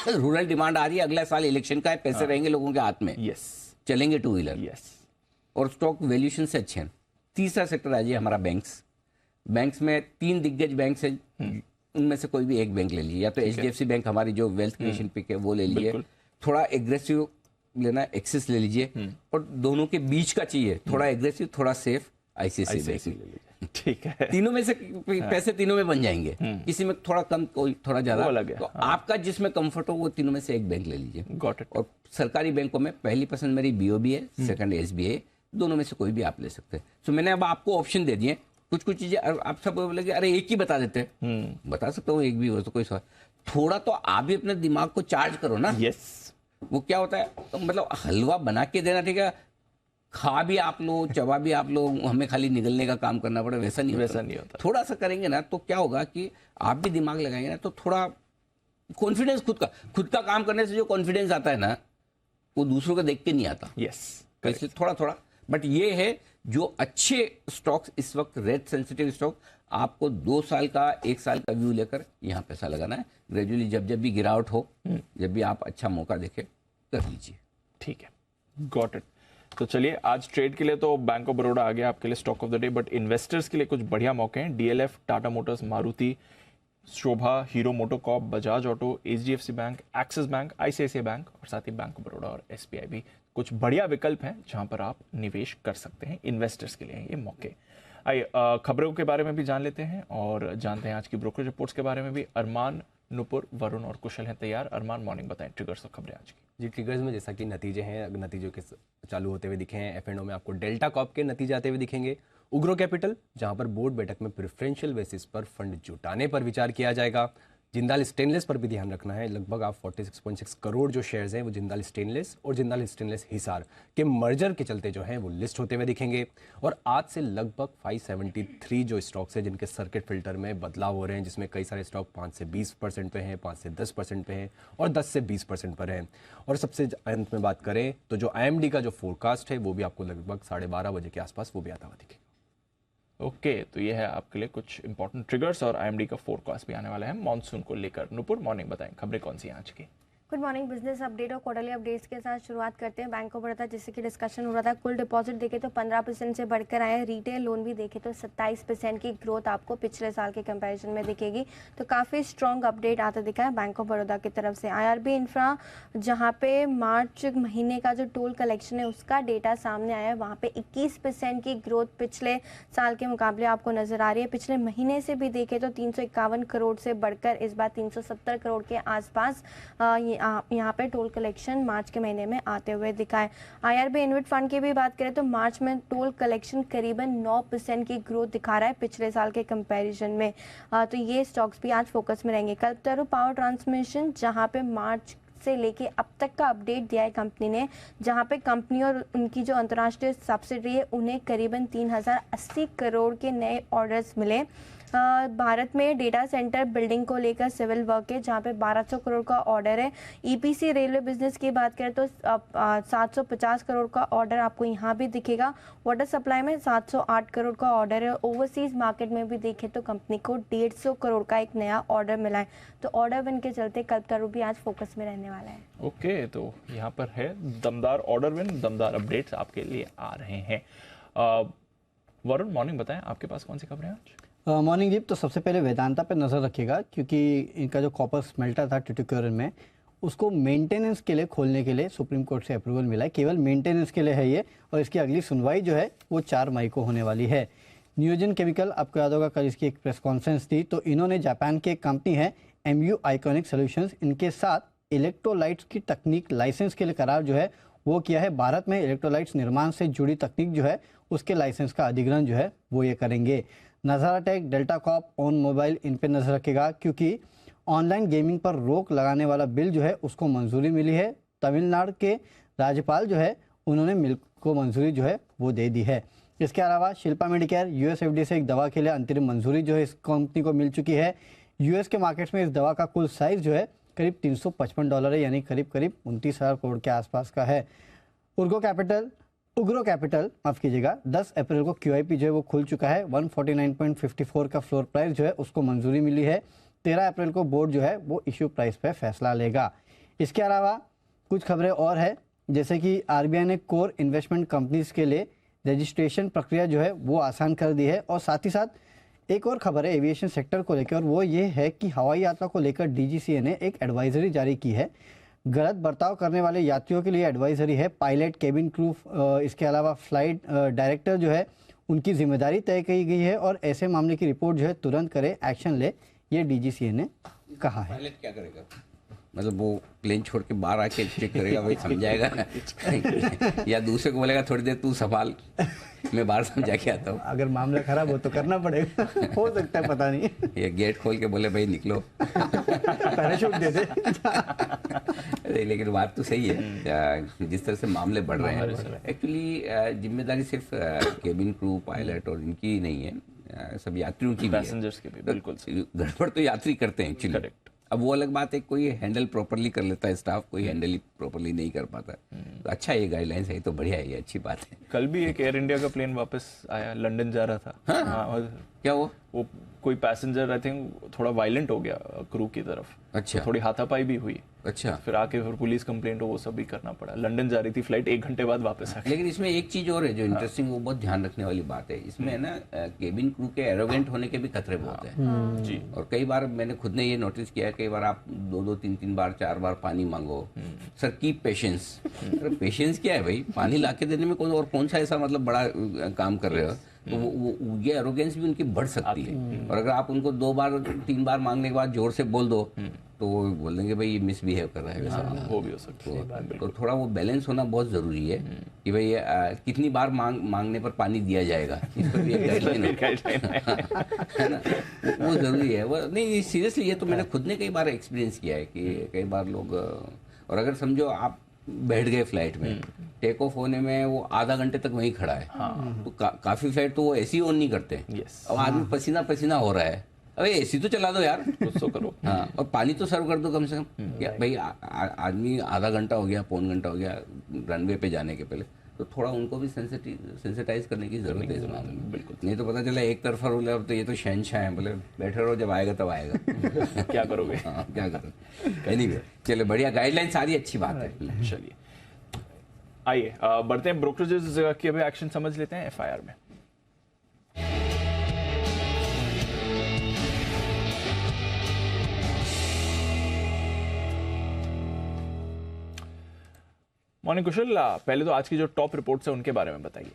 रूरल डिमांड आ रही है, अगला साल इलेक्शन का है, पैसे रहेंगे लोगों के हाथ में, चलेंगे 2 व्हीलर, और स्टॉक वैल्यूएशन से अच्छे हैं। तीसरा सेक्टर आ जाइए हमारा बैंक्स। बैंक्स में 3 दिग्गज बैंक है, उनमें से कोई भी एक बैंक ले लीजिए, या तो HDFC बैंक हमारी जो वेल्थ क्रिएशन पिक है वो ले लीजिए, थोड़ा एग्रेसिव लेना एक्सिस ले लीजिए, और दोनों के बीच का चाहिए थोड़ा एग्रेसिव थोड़ा सेफ ICICI बैंक ले लीजिए। ठीक है, तीनों में से पैसे तीनों में बन जाएंगे, किसी में थोड़ा कम कोई थोड़ा ज्यादा, तो आपका जिसमें कंफर्ट हो वो तीनों में से एक बैंक ले लीजिए। और सरकारी बैंकों में पहली पसंद मेरी BOB है, सेकंड SBI, दोनों में से कोई भी आप ले सकते हैं। तो मैंने अब आपको ऑप्शन दे दिए। कुछ कुछ चीजें आप सब बोले अरे एक ही बता देते हैं, बता सकता हूँ एक भी हो तो कोई सवाल। थोड़ा तो आप भी अपने दिमाग को चार्ज करो ना। वो क्या होता है, तो मतलब हलवा बना के देना, ठीक है, खा भी आप लो, चबा भी आप लो, हमें खाली निगलने का काम करना पड़े, वैसा नहीं होता। थोड़ा सा करेंगे ना तो क्या होगा कि आप भी दिमाग लगाएंगे ना, तो थोड़ा कॉन्फिडेंस, खुद का काम करने से जो कॉन्फिडेंस आता है ना, वो दूसरों को देख के नहीं आता। इसलिए थोड़ा थोड़ा, बट ये है जो अच्छे स्टॉक्स इस वक्त रेट सेंसिटिव स्टॉक, आपको 2 साल का 1 साल का व्यू लेकर यहाँ पैसा लगाना है। ग्रेजुअली जब जब भी गिरावट हो, जब भी आप अच्छा मौका देखे, कर लीजिए। ठीक है, गॉट इट। तो चलिए, आज ट्रेड के लिए तो बैंक ऑफ बड़ौदा आ गया आपके लिए stock of the day, but investors के लिए कुछ बढ़िया मौके हैं। DLF, Tata motors, Maruti, Sobha, Hero MotoCorp, Bajaj auto, HDFC bank, Axis bank, ICICI bank, और साथ ही बैंक ऑफ बड़ौदा और SBI भी कुछ बढ़िया विकल्प हैं जहां पर आप निवेश कर सकते हैं। इन्वेस्टर्स के लिए ये मौके। आइए खबरों के बारे में भी जान लेते हैं और जानते हैं आज की ब्रोकरेज रिपोर्ट्स के बारे में भी। अरमान, नुपुर, वरुण और कुशल हैं तैयार। अरमान, मॉर्निंग बताएं ट्रिगर्स और खबरें आज की। जी, ट्रिगर्स में जैसा कि नतीजे हैं, नतीजों के चालू होते हुए दिखे हैं। F&O में आपको डेल्टा कॉर्प के नतीजे आते हुए दिखेंगे। उग्रो कैपिटल, जहां पर बोर्ड बैठक में प्रेफरेंशियल बेसिस पर फंड जुटाने पर विचार किया जाएगा। जिंदाल स्टेनलेस पर भी ध्यान रखना है। लगभग आप 46.6 करोड़ जो शेयर्स हैं वो जिंदाल स्टेनलेस और जिंदाल स्टेनलेस हिसार के मर्जर के चलते जो हैं वो लिस्ट होते हुए दिखेंगे। और आज से लगभग 573 जो स्टॉक्स हैं जिनके सर्किट फिल्टर में बदलाव हो रहे हैं, जिसमें कई सारे स्टॉक 5 से 20% पे हैं, 5 से 10% पे हैं और 10 से 20% पर हैं। और सबसे अंत में बात करें तो जो IMD का जो फोरकास्ट है वो भी आपको लगभग 12:30 बजे के आसपास वो भी आता हुआ दिखेगा। ओके, तो ये है आपके लिए कुछ इंपॉर्टेंट ट्रिगर्स, और IMD का फोरकास्ट भी आने वाला है मॉनसून को लेकर। नुपुर, मॉर्निंग बताएं खबरें कौन सी हैं आज की। Good morning. बिजनेस अपडेट और क्वार्टरली अपडेट्स के साथ शुरुआत करते हैं। बैंक ऑफ बड़ौदा, जिससे कि डिस्कशन हो रहा था, कुल डिपॉजिट देखे तो 15% से बढ़कर आए। रिटेल लोन भी देखे तो 27% की ग्रोथ आपको पिछले साल के कंपैरिजन में दिखेगी। तो काफ़ी स्ट्रॉन्ग अपडेट आता दिखा है बैंक ऑफ बड़ौदा की तरफ से। IRB इंफ्रा, जहाँ पे मार्च महीने का जो टोल कलेक्शन है उसका डेटा सामने आया है, वहाँ पे 21% की ग्रोथ पिछले साल के मुकाबले आपको नजर आ रही है। पिछले महीने से भी देखे तो 351 करोड़ से बढ़कर इस बार 370 करोड़ के आसपास यहाँ पे टोल कलेक्शन मार्च के महीने में आते हुए दिखा है। IRB इन्वेट फंड की भी बात करें तो मार्च में टोल कलेक्शन करीबन 9% की ग्रोथ दिखा रहा है पिछले साल के कंपैरिजन में। तो ये स्टॉक्स भी आज फोकस में रहेंगे। कल्पतरू पावर ट्रांसमिशन, जहाँ पे मार्च से लेके अब तक का अपडेट दिया है कंपनी ने, जहां पे कंपनी और उनकी जो अंतर्राष्ट्रीय सब्सिडरी है उन्हें करीबन 3080 करोड़ के नए ऑर्डर्स मिले। भारत में डेटा सेंटर बिल्डिंग को लेकर सिविल वर्क है, जहाँ पे 1200 करोड़ का ऑर्डर है। EPC रेलवे बिजनेस की बात करें तो 750 करोड़ का ऑर्डर आपको यहाँ भी दिखेगा। वाटर सप्लाई में 708 करोड़ का ऑर्डर है। ओवरसीज मार्केट में भी देखें तो कंपनी को 150 करोड़ का एक नया ऑर्डर मिला है। तो ऑर्डर विन के चलते कल्पतरू भी आज फोकस में रहने वाला है। ओके, तो यहाँ पर है दमदार ऑर्डर विन, दमदार अपडेट्स आपके लिए आ रहे हैं। वरुण, मॉर्निंग बताएं आपके पास कौन सी खबरें हैं आज? मॉर्निंग दीप, तो सबसे पहले वेदांता पे नज़र रखिएगा, क्योंकि इनका जो कॉपर स्मेल्टर था टिटुक्योरन में, उसको मेंटेनेंस के लिए खोलने के लिए सुप्रीम कोर्ट से अप्रूवल मिला है। केवल मेंटेनेंस के लिए है ये, और इसकी अगली सुनवाई जो है वो 4 मई को होने वाली है। नियोजन केमिकल, आपको याद होगा कल इसकी एक प्रेस कॉन्फ्रेंस थी, तो इन्होंने जापान की एक कंपनी है MU आइकॉनिक सॉल्यूशंस, इनके साथ इलेक्ट्रोलाइट्स की तकनीक लाइसेंस के लिए करार जो है वो किया है। भारत में इलेक्ट्रोलाइट्स निर्माण से जुड़ी तकनीक जो है उसके लाइसेंस का अधिग्रहण जो है वो ये करेंगे। Nazara tech, Delta corp, on mobile इन पर नजर रखेगा क्योंकि ऑनलाइन गेमिंग पर रोक लगाने वाला बिल जो है उसको मंजूरी मिली है। तमिलनाडु के राज्यपाल जो है उन्होंने मिल को मंजूरी जो है वो दे दी है। इसके अलावा शिल्पा मेडिकेयर, यूएसएफडी से एक दवा के लिए अंतरिम मंजूरी जो है इस कंपनी को मिल चुकी है। यूएस के मार्केट्स में इस दवा का कुल साइज जो है करीब $355 है, यानी करीब 29,000 करोड़ के आसपास का है। उग्रो कैपिटल माफ कीजिएगा 10 अप्रैल को QIP जो है वो खुल चुका है। 149.54 का फ्लोर प्राइस जो है उसको मंजूरी मिली है। 13 अप्रैल को बोर्ड जो है वो इश्यू प्राइस पर फैसला लेगा। इसके अलावा कुछ खबरें और है, जैसे कि RBI ने कोर इन्वेस्टमेंट कंपनीज के लिए रजिस्ट्रेशन प्रक्रिया जो है वो आसान कर दी है। और साथ ही साथ एक और खबर है एविएशन सेक्टर को लेकर, और वो ये है कि हवाई यात्रा को लेकर DGCA ने एक एडवाइजरी जारी की है। गलत बर्ताव करने वाले यात्रियों के लिए एडवाइजरी है। पायलट, केबिन क्रू, इसके अलावा फ्लाइट डायरेक्टर जो है उनकी जिम्मेदारी तय की गई है और ऐसे मामले की रिपोर्ट जो है तुरंत करे, एक्शन ले, ये DGCA ने कहा है। पायलट क्या करेगा? मतलब वो प्लेन छोड़ के बाहर आके चेक करेगा, भाई समझाएगा या दूसरे को बोलेगा थोड़ी देर तू संभाल, मैं बाहर समझा के आता हूँ। अगर मामला खराब हो तो करना पड़ेगा हो सकता है, पता नहीं। ये गेट खोल के बोले भाई निकलो पैराशूट दे दे। अरे लेकिन बात तो सही है, जिस तरह से मामले बढ़ रहे हैं एक्चुअली जिम्मेदारी सिर्फ केबिन क्रू, पायलट और इनकी नहीं है, सब यात्रियों की भी है। पैसेंजर्स के भी बिल्कुल गड़बड़ तो यात्री करते हैं एक्चुअली। अब वो अलग बात है, कोई हैंडल प्रॉपरली कर लेता है स्टाफ, कोई हैंडल ही प्रॉपरली नहीं कर पाता। तो अच्छा ये गाइडलाइंस है, तो बढ़िया है, ये अच्छी बात है। कल भी एक एयर इंडिया का प्लेन वापस आया, लंदन जा रहा था। हाँ, और क्या हुआ? वो कोई पैसेंजर आई थिंक थोड़ा वायलेंट हो गया क्रू की तरफ। अच्छा। तो थोड़ी हाथापाई भी हुई। अच्छा। फिर आके फिर पुलिस कंप्लेंट हो, वो सब भी करना पड़ा। लंदन जा रही थी फ्लाइट, 1 घंटे बाद वापस आ गई। लेकिन इसमें एक चीज और है जो इंटरेस्टिंग, वो बहुत ध्यान रखने वाली बात है। इसमें ना केबिन क्रू के एरोगेंट होने के भी खतरे बहुत हैं। जी। और कई बार मैंने खुद ने ये नोटिस किया है, कई बार आप 2-2, 3-3 बार, 4 बार पानी मांगो, सर कीप पेशेंस। पेशेंस क्या है भाई, पानी लाके देने में कौन सा ऐसा मतलब बड़ा काम कर रहे हो? तो वो ये एरोगेंस भी उनकी बढ़ सकती है। और अगर आप उनको 2 बार 3 बार मांगने के बाद जोर से बोल दो तो वो बोल देंगे भाई ये मिसबिहेव कर रहा है वैसा। वो भी हो सकता है। तो थोड़ा वो बैलेंस होना बहुत जरूरी है कि भाई कितनी बार मांगने पर पानी दिया जाएगा, इस पर भी एक गाइडलाइन है ना, वो जरूरी है। वो नहीं, सीरियसली ये तो मैंने खुद ने कई बार एक्सपीरियंस किया है कि कई बार लोग, और अगर समझो आप बैठ गए फ्लाइट में, टेक ऑफ होने में वो आधा घंटे तक वहीं खड़ा है। तो काफी फ्लाइट तो वो एसी ऑन नहीं करते। अब आदमी पसीना पसीना हो रहा है, अरे एसी तो चला दो यार, कुछ तो करो। हाँ, और पानी तो सर्व कर दो कम से कम। क्या भाई आदमी आधा घंटा हो गया, पौन घंटा हो गया रनवे पे जाने के पहले, तो थोड़ा उनको भी सेंसिटाइज करने की जरूरत है इस मामले में। बिल्कुल, नहीं तो पता चला एक तरफा रोल है, तो ये तो शहनशाह है, बोले बैठे रहो, जब आएगा तब आएगा। क्या करोगे? हाँ, क्या करोगे? एनीवे, चलो बढ़िया, गाइडलाइन सारी अच्छी बात है। चलिए आइए बढ़ते हैं ब्रोकरेजेस की अभी एक्शन समझ लेते हैं FIR में। मॉर्निंग कुशल, पहले तो आज की जो टॉप रिपोर्ट्स है उनके बारे में बताइए।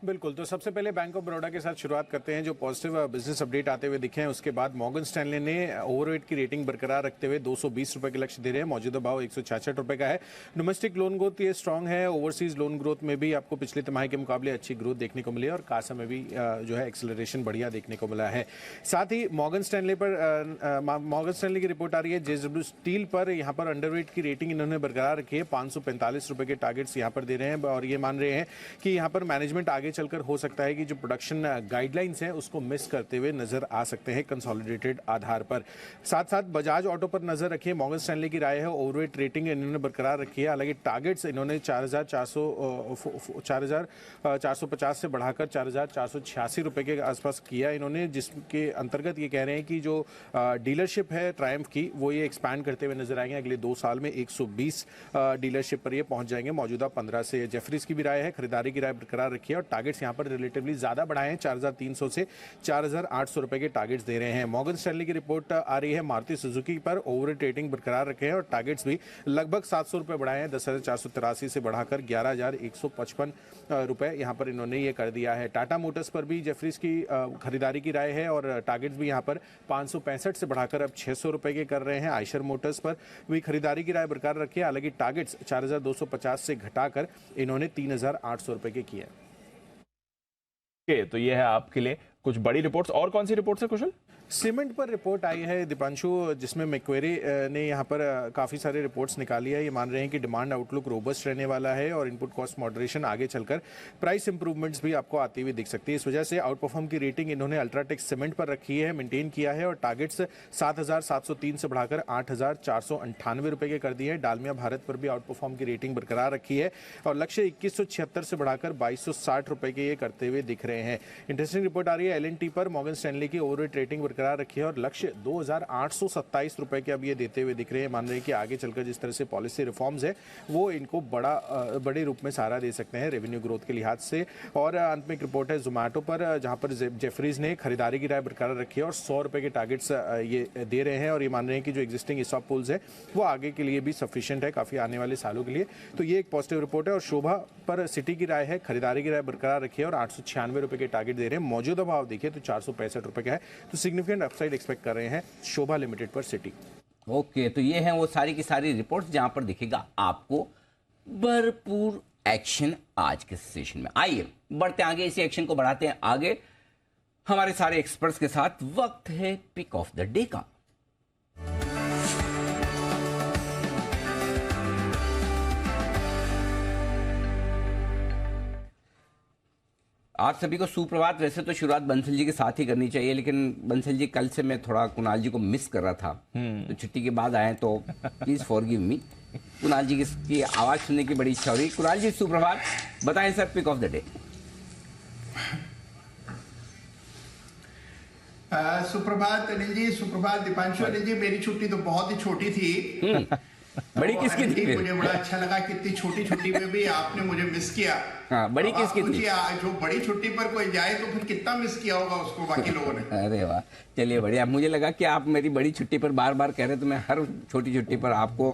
बिल्कुल, तो सबसे पहले बैंक ऑफ बड़ौदा के साथ शुरुआत करते हैं। जो पॉजिटिव बिजनेस अपडेट आते हुए दिखे हैं, उसके बाद मॉर्गन स्टैनले ने ओवरवेट की रेटिंग बरकरार रखते हुए 220 रुपए के लक्ष्य दे रहे हैं। मौजूदा भाव 166 रुपए का है। डोमेस्टिक लोन ग्रोथ ये स्ट्रांग है। ओवरसीज लोन ग्रोथ में भी आपको पिछले तिमाही के मुकाबले अच्छी ग्रोथ देखने को मिली है और कासा में भी जो है एक्सेलरेशन बढ़िया देखने को मिला है। साथ ही मॉर्गन स्टैनले की रिपोर्ट आ रही है। JSW स्टील पर यहाँ पर अंडरवेट की रेटिंग इन्होंने बरकरार रखी है। 545 रुपए के टारगेट्स यहाँ पर दे रहे हैं और ये मान रहे हैं कि यहाँ पर मैनेजमेंट आगे चलकर हो सकता है कि जो प्रोडक्शन गाइडलाइंस हैं उसको मिस करते हुए नजर आ सकते हैं कंसोलिडेटेड आधार पर। साथ साथ बजाज ऑटो पर नजर रखिए। मॉर्गन स्टैनले की राय है ओवरवेट रेटिंग इन्होंने बरकरार रखी है। हालांकि टारगेट्स इन्होंने 4,450 से बढ़ाकर 4,486 रुपए के आसपास किया इन्होंने, जिसके अंतर्गत ये कह रहे हैं कि जो डीलरशिप है ट्रायम्फ की वो ये एक्सपैंड करते हुए नजर आएंगे। अगले 2 साल में 120 डीलरशिप पर ये पहुंच जाएंगे, मौजूदा 15 से। जेफरीज की भी राय है, खरीदारी की राय बरकरार रखी है और टारगेट्स यहाँ पर रिलेटिवली ज्यादा बढ़ाए हैं, 4,300 से 4,800 रुपए के टारगेट्स दे रहे हैं। मॉर्गन स्टैनली की रिपोर्ट आ रही है मारुति सुजुकी पर, ओवरवेट रेटिंग बरकरार रखे हैं और टारगेट्स भी लगभग 700 रुपए बढ़ाए हैं, 10,483 से बढ़ाकर 11,155 रुपए यहाँ पर इन्होंने ये कर दिया है। टाटा मोटर्स पर भी जेफरीज की खरीदारी की राय है और टारगेट्स भी यहाँ पर 565 से बढ़ाकर अब 600 रुपए के कर रहे हैं। आयशर मोटर्स पर भी खरीदारी की राय बरकरार रखी है, हालांकि टारगेट्स 4,250 से घटाकर इन्होंने 3,800 रुपए के किए। तो ये है आपके लिए कुछ बड़ी रिपोर्ट्स। और कौन सी रिपोर्ट्स है कुशल? सीमेंट पर रिपोर्ट आई है दीपांशु, जिसमें मैक्वेरी ने यहाँ पर काफ़ी सारे रिपोर्ट्स निकाली है। ये मान रहे हैं कि डिमांड आउटलुक रोबस्ट रहने वाला है और इनपुट कॉस्ट मॉडरेशन आगे चलकर प्राइस इंप्रूवमेंट्स भी आपको आती हुई दिख सकती है। इस वजह से आउट परफॉर्म की रेटिंग इन्होंने अल्ट्राटेक सीमेंट पर रखी है, मेंटेन किया है और टारगेट्स 7,703 से बढ़ाकर 8,498 रुपए के कर दिए हैं। डालमिया भारत पर भी आउट परफॉर्म की रेटिंग बरकरार रखी है और लक्ष्य 2176 से बढ़ाकर 2,260 रुपए के ये करते हुए दिख रहे हैं। इंटरेस्टिंग रिपोर्ट आ रही है L&T पर, मॉर्गन स्टैनली की ओवरवेट रेटिंग बरकरार रखी है और लक्ष्य 2,827 रुपए के अब ये देते हुए दिख रहे हैं। मान रहे हैं कि आगे चलकर जिस तरह से पॉलिसी रिफॉर्म्स है वो इनको बड़े रूप में सहारा दे सकते हैं रेवेन्यू ग्रोथ के लिहाज से। और अंत में एक रिपोर्ट है जोमेटो पर, जहां पर जेफरीज ने खरीदारी की राय बरकरार रखी है और 100 रुपए के टारगेट्स ये दे रहे हैं और ये मान रहे हैं कि जो एग्जिस्टिंग ESOP पूल्स है वो आगे के लिए भी सफिशिएंट है, काफी आने वाले सालों के लिए। तो ये एक पॉजिटिव रिपोर्ट है। और शोभा पर सिटी की राय है, खरीदारी की राय बरकरार रखी है और 896 रुपए के टारगेट दे रहे हैं। मौजूदा भाव देखिए तो 465 रुपए का है, तो सिग्निफिकेंट अपसाइड एक्सपेक्ट कर रहे हैं शोभा लिमिटेड पर सिटी। ओके, तो ये हैं वो सारी की सारी रिपोर्ट्स जहां पर दिखेगा आपको भरपूर एक्शन आज के सेशन में। आइए बढ़ते आगे, इसी एक्शन को बढ़ाते हैं आगे हमारे सारे एक्सपर्ट्स के साथ। वक्त है पिक ऑफ द डे का। आप सभी को सुप्रभात। वैसे तो शुरुआत बंसल जी के साथ ही करनी चाहिए, लेकिन बंसल जी कल से मैं थोड़ा कुणाल जी को मिस कर रहा था, तो छुट्टी के बाद आए, तो प्लीज फॉरगिव मी। कुणाल जी की आवाज सुनने की बड़ी इच्छा हो रही। कुणाल जी सुप्रभात, बताएं sir pick of the day. सुप्रभात अनिल जी, सुप्रभात दीपांशु। अनिल जी, मेरी छुट्टी तो बहुत ही छोटी थी। बड़ी किसकी थी? मुझे बड़ा अच्छा लगा कि इतनी छोटी छुट्टी में भी आपने मुझे मिस किया। हाँ, बड़ी किसकी थी? जो बड़ी छुट्टी पर कोई जाए तो फिर कितना मिस किया होगा उसको बाकी लोगों ने। अरे वाह, चलिए बढ़िया। मुझे लगा कि आप मेरी बड़ी छुट्टी पर बार बार कह रहे, तो मैं हर छोटी छुट्टी पर आपको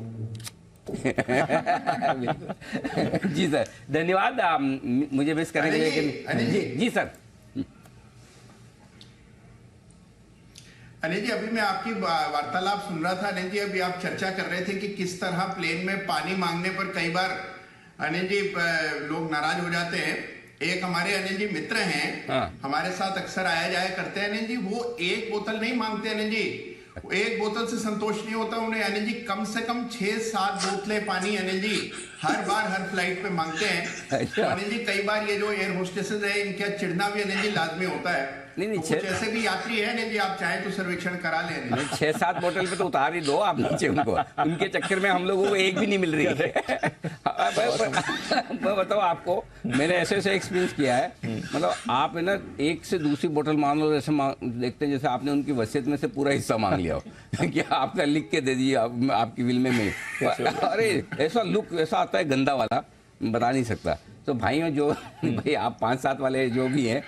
जी सर, धन्यवाद मुझे मिस करने के लिए। जी जी सर। अनिल जी, अभी मैं आपकी वार्तालाप सुन रहा था। अनिल जी, अभी आप चर्चा कर रहे थे कि किस तरह प्लेन में पानी मांगने पर कई बार अनिल जी लोग नाराज हो जाते हैं। एक हमारे अनिल जी मित्र हैं, हमारे साथ अक्सर आया जाया करते हैं अनिल जी। वो एक बोतल नहीं मांगते अनिल जी, एक बोतल से संतोष नहीं होता उन्हें अनिल जी, कम से कम 6-7 बोतलें पानी अनिल जी हर बार हर फ्लाइट पे मांगते हैं। तो अनिल जी कई बार ये जो एयर होस्टेसेस है इनका चिढ़ना भी अनिल जी लाजमी होता है। नहीं, तो कुछ ऐसे भी यात्री है अनिल जी, आप चाहें तो सर्वेक्षण करा लें। 6-7 बोतल पे तो उतार ही दो आप नीचे उनको, उनके चक्कर में हम लोगों को एक भी नहीं मिल रही है। मैं बताऊँ आपको, मैंने ऐसे एक्सपीरियंस किया है। मतलब आप है ना एक से दूसरी बोतल मान लो, जैसे देखते हैं जैसे आपने उनकी वसीयत में से पूरा हिस्सा मांग लिया हो कि आपका लिख के दे दीजिए आपकी विल में। अरे ऐसा लुक ऐसा आता है गंदा वाला, बता नहीं सकता। तो भाई जो भाई आप 5-7 वाले जो भी हैं,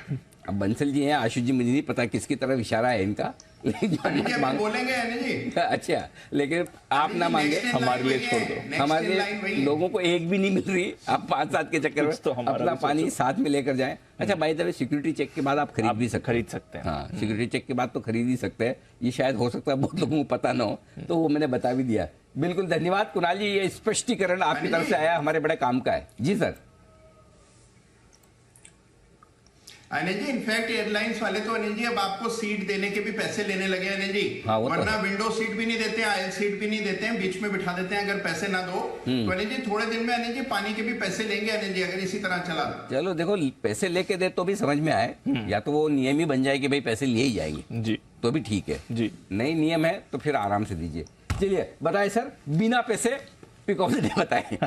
अब बंसल जी हैं, आशु जी, मुझे नहीं पता किसकी तरफ इशारा है इनका, लेकिन बोलेंगे जी। अच्छा, लेकिन आप ना मांगे, हमारे लिए छोड़ दो। हमारे लोगों को एक भी नहीं मिल रही, आप 5-7 के चक्कर में तो अपना पानी साथ में लेकर जाएं। अच्छा, by the way security check के बाद आप खरीद सकते हैं। हाँ, सिक्योरिटी चेक के बाद तो खरीद ही सकते हैं। ये शायद हो सकता है बहुत लोगों को पता ना हो, तो वो मैंने बता भी दिया। बिल्कुल धन्यवाद कुणाल जी, ये स्पष्टीकरण आपकी तरफ से आया, हमारे बड़े काम का है। जी sir. Anil ji, in fact airlines वाले तो अनिल जी अब आपको सीट देने के भी पैसे लेने लगे अनिल जी। हाँ, वरना विंडो सीट भी नहीं देते, आयल सीट भी नहीं देते हैं, बीच में बिठा देते हैं अगर पैसे ना दो। तो अनिल जी थोड़े दिन में अनिल जी पानी के भी पैसे लेंगे अनिल जी, अगर इसी तरह चला। चलो देखो, पैसे लेके दे तो भी समझ में आए, या तो वो नियम ही बन जाए कि भाई पैसे लिए ही जाएंगे जी, तो भी ठीक है जी। नई नियम है तो फिर आराम से दीजिए। चलिए बताएं सर, बिना पैसे पिक ऑफ द डे बताएं।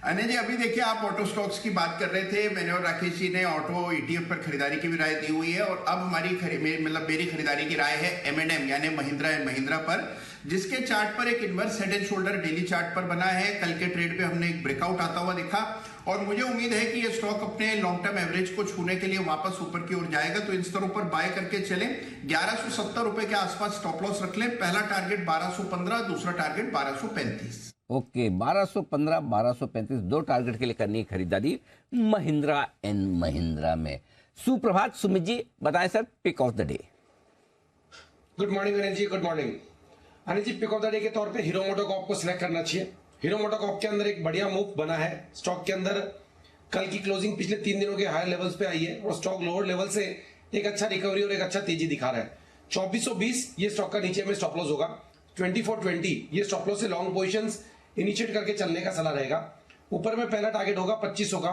अनिल जी, अभी देखिए आप ऑटो स्टॉक्स की बात कर रहे थे, मैंने और राकेश जी ने ऑटो ETF पर खरीदारी की भी राय दी हुई है। और अब हमारी मेरी खरीदारी की राय है M&M यानी महिंद्रा एंड महिंद्रा पर। जिसके चार्ट पर एक inverse head and shoulder daily chart पर बना है। कल के ट्रेड पे हमने एक ब्रेकआउट आता हुआ दिखा और मुझे उम्मीद है कि ये स्टॉक अपने लॉन्ग टर्म एवरेज को छूने के लिए वापस ऊपर की ओर जाएगा, तो इन स्तरों पर बाय करके चलें। 1170 रुपए के आसपास स्टॉप लॉस रख लें। पहला टारगेट 1215, दूसरा टारगेट 1235। ओके 1215 1235 दो टारगेट के लिए करनी है खरीदारी महिंद्रा एंड महिंद्रा में। सुप्रभात सुमित जी, बताएं sir pick of the day. Good morning Anil ji, good morning Anil ji. Pick of the day के तौर पे हीरो मोटोकॉर्प को सिलेक्ट करना चाहिए। हीरो मोटोकॉर्प के अंदर एक बढ़िया मूव बना है। स्टॉक के अंदर कल की क्लोजिंग पिछले 3 दिनों के हायर लेवल्स पे आई है और स्टॉक लोअर लेवल से एक अच्छा रिकवरी और एक अच्छा तेजी दिखा रहा है। 2420 ये स्टॉक का नीचे में स्टॉप लॉस होगा। 2420 ये स्टॉप लॉस से लॉन्ग पोजीशंस इनिशिएट करके चलने का सलाह रहेगा। ऊपर में पहला टारगेट होगा 2500 का,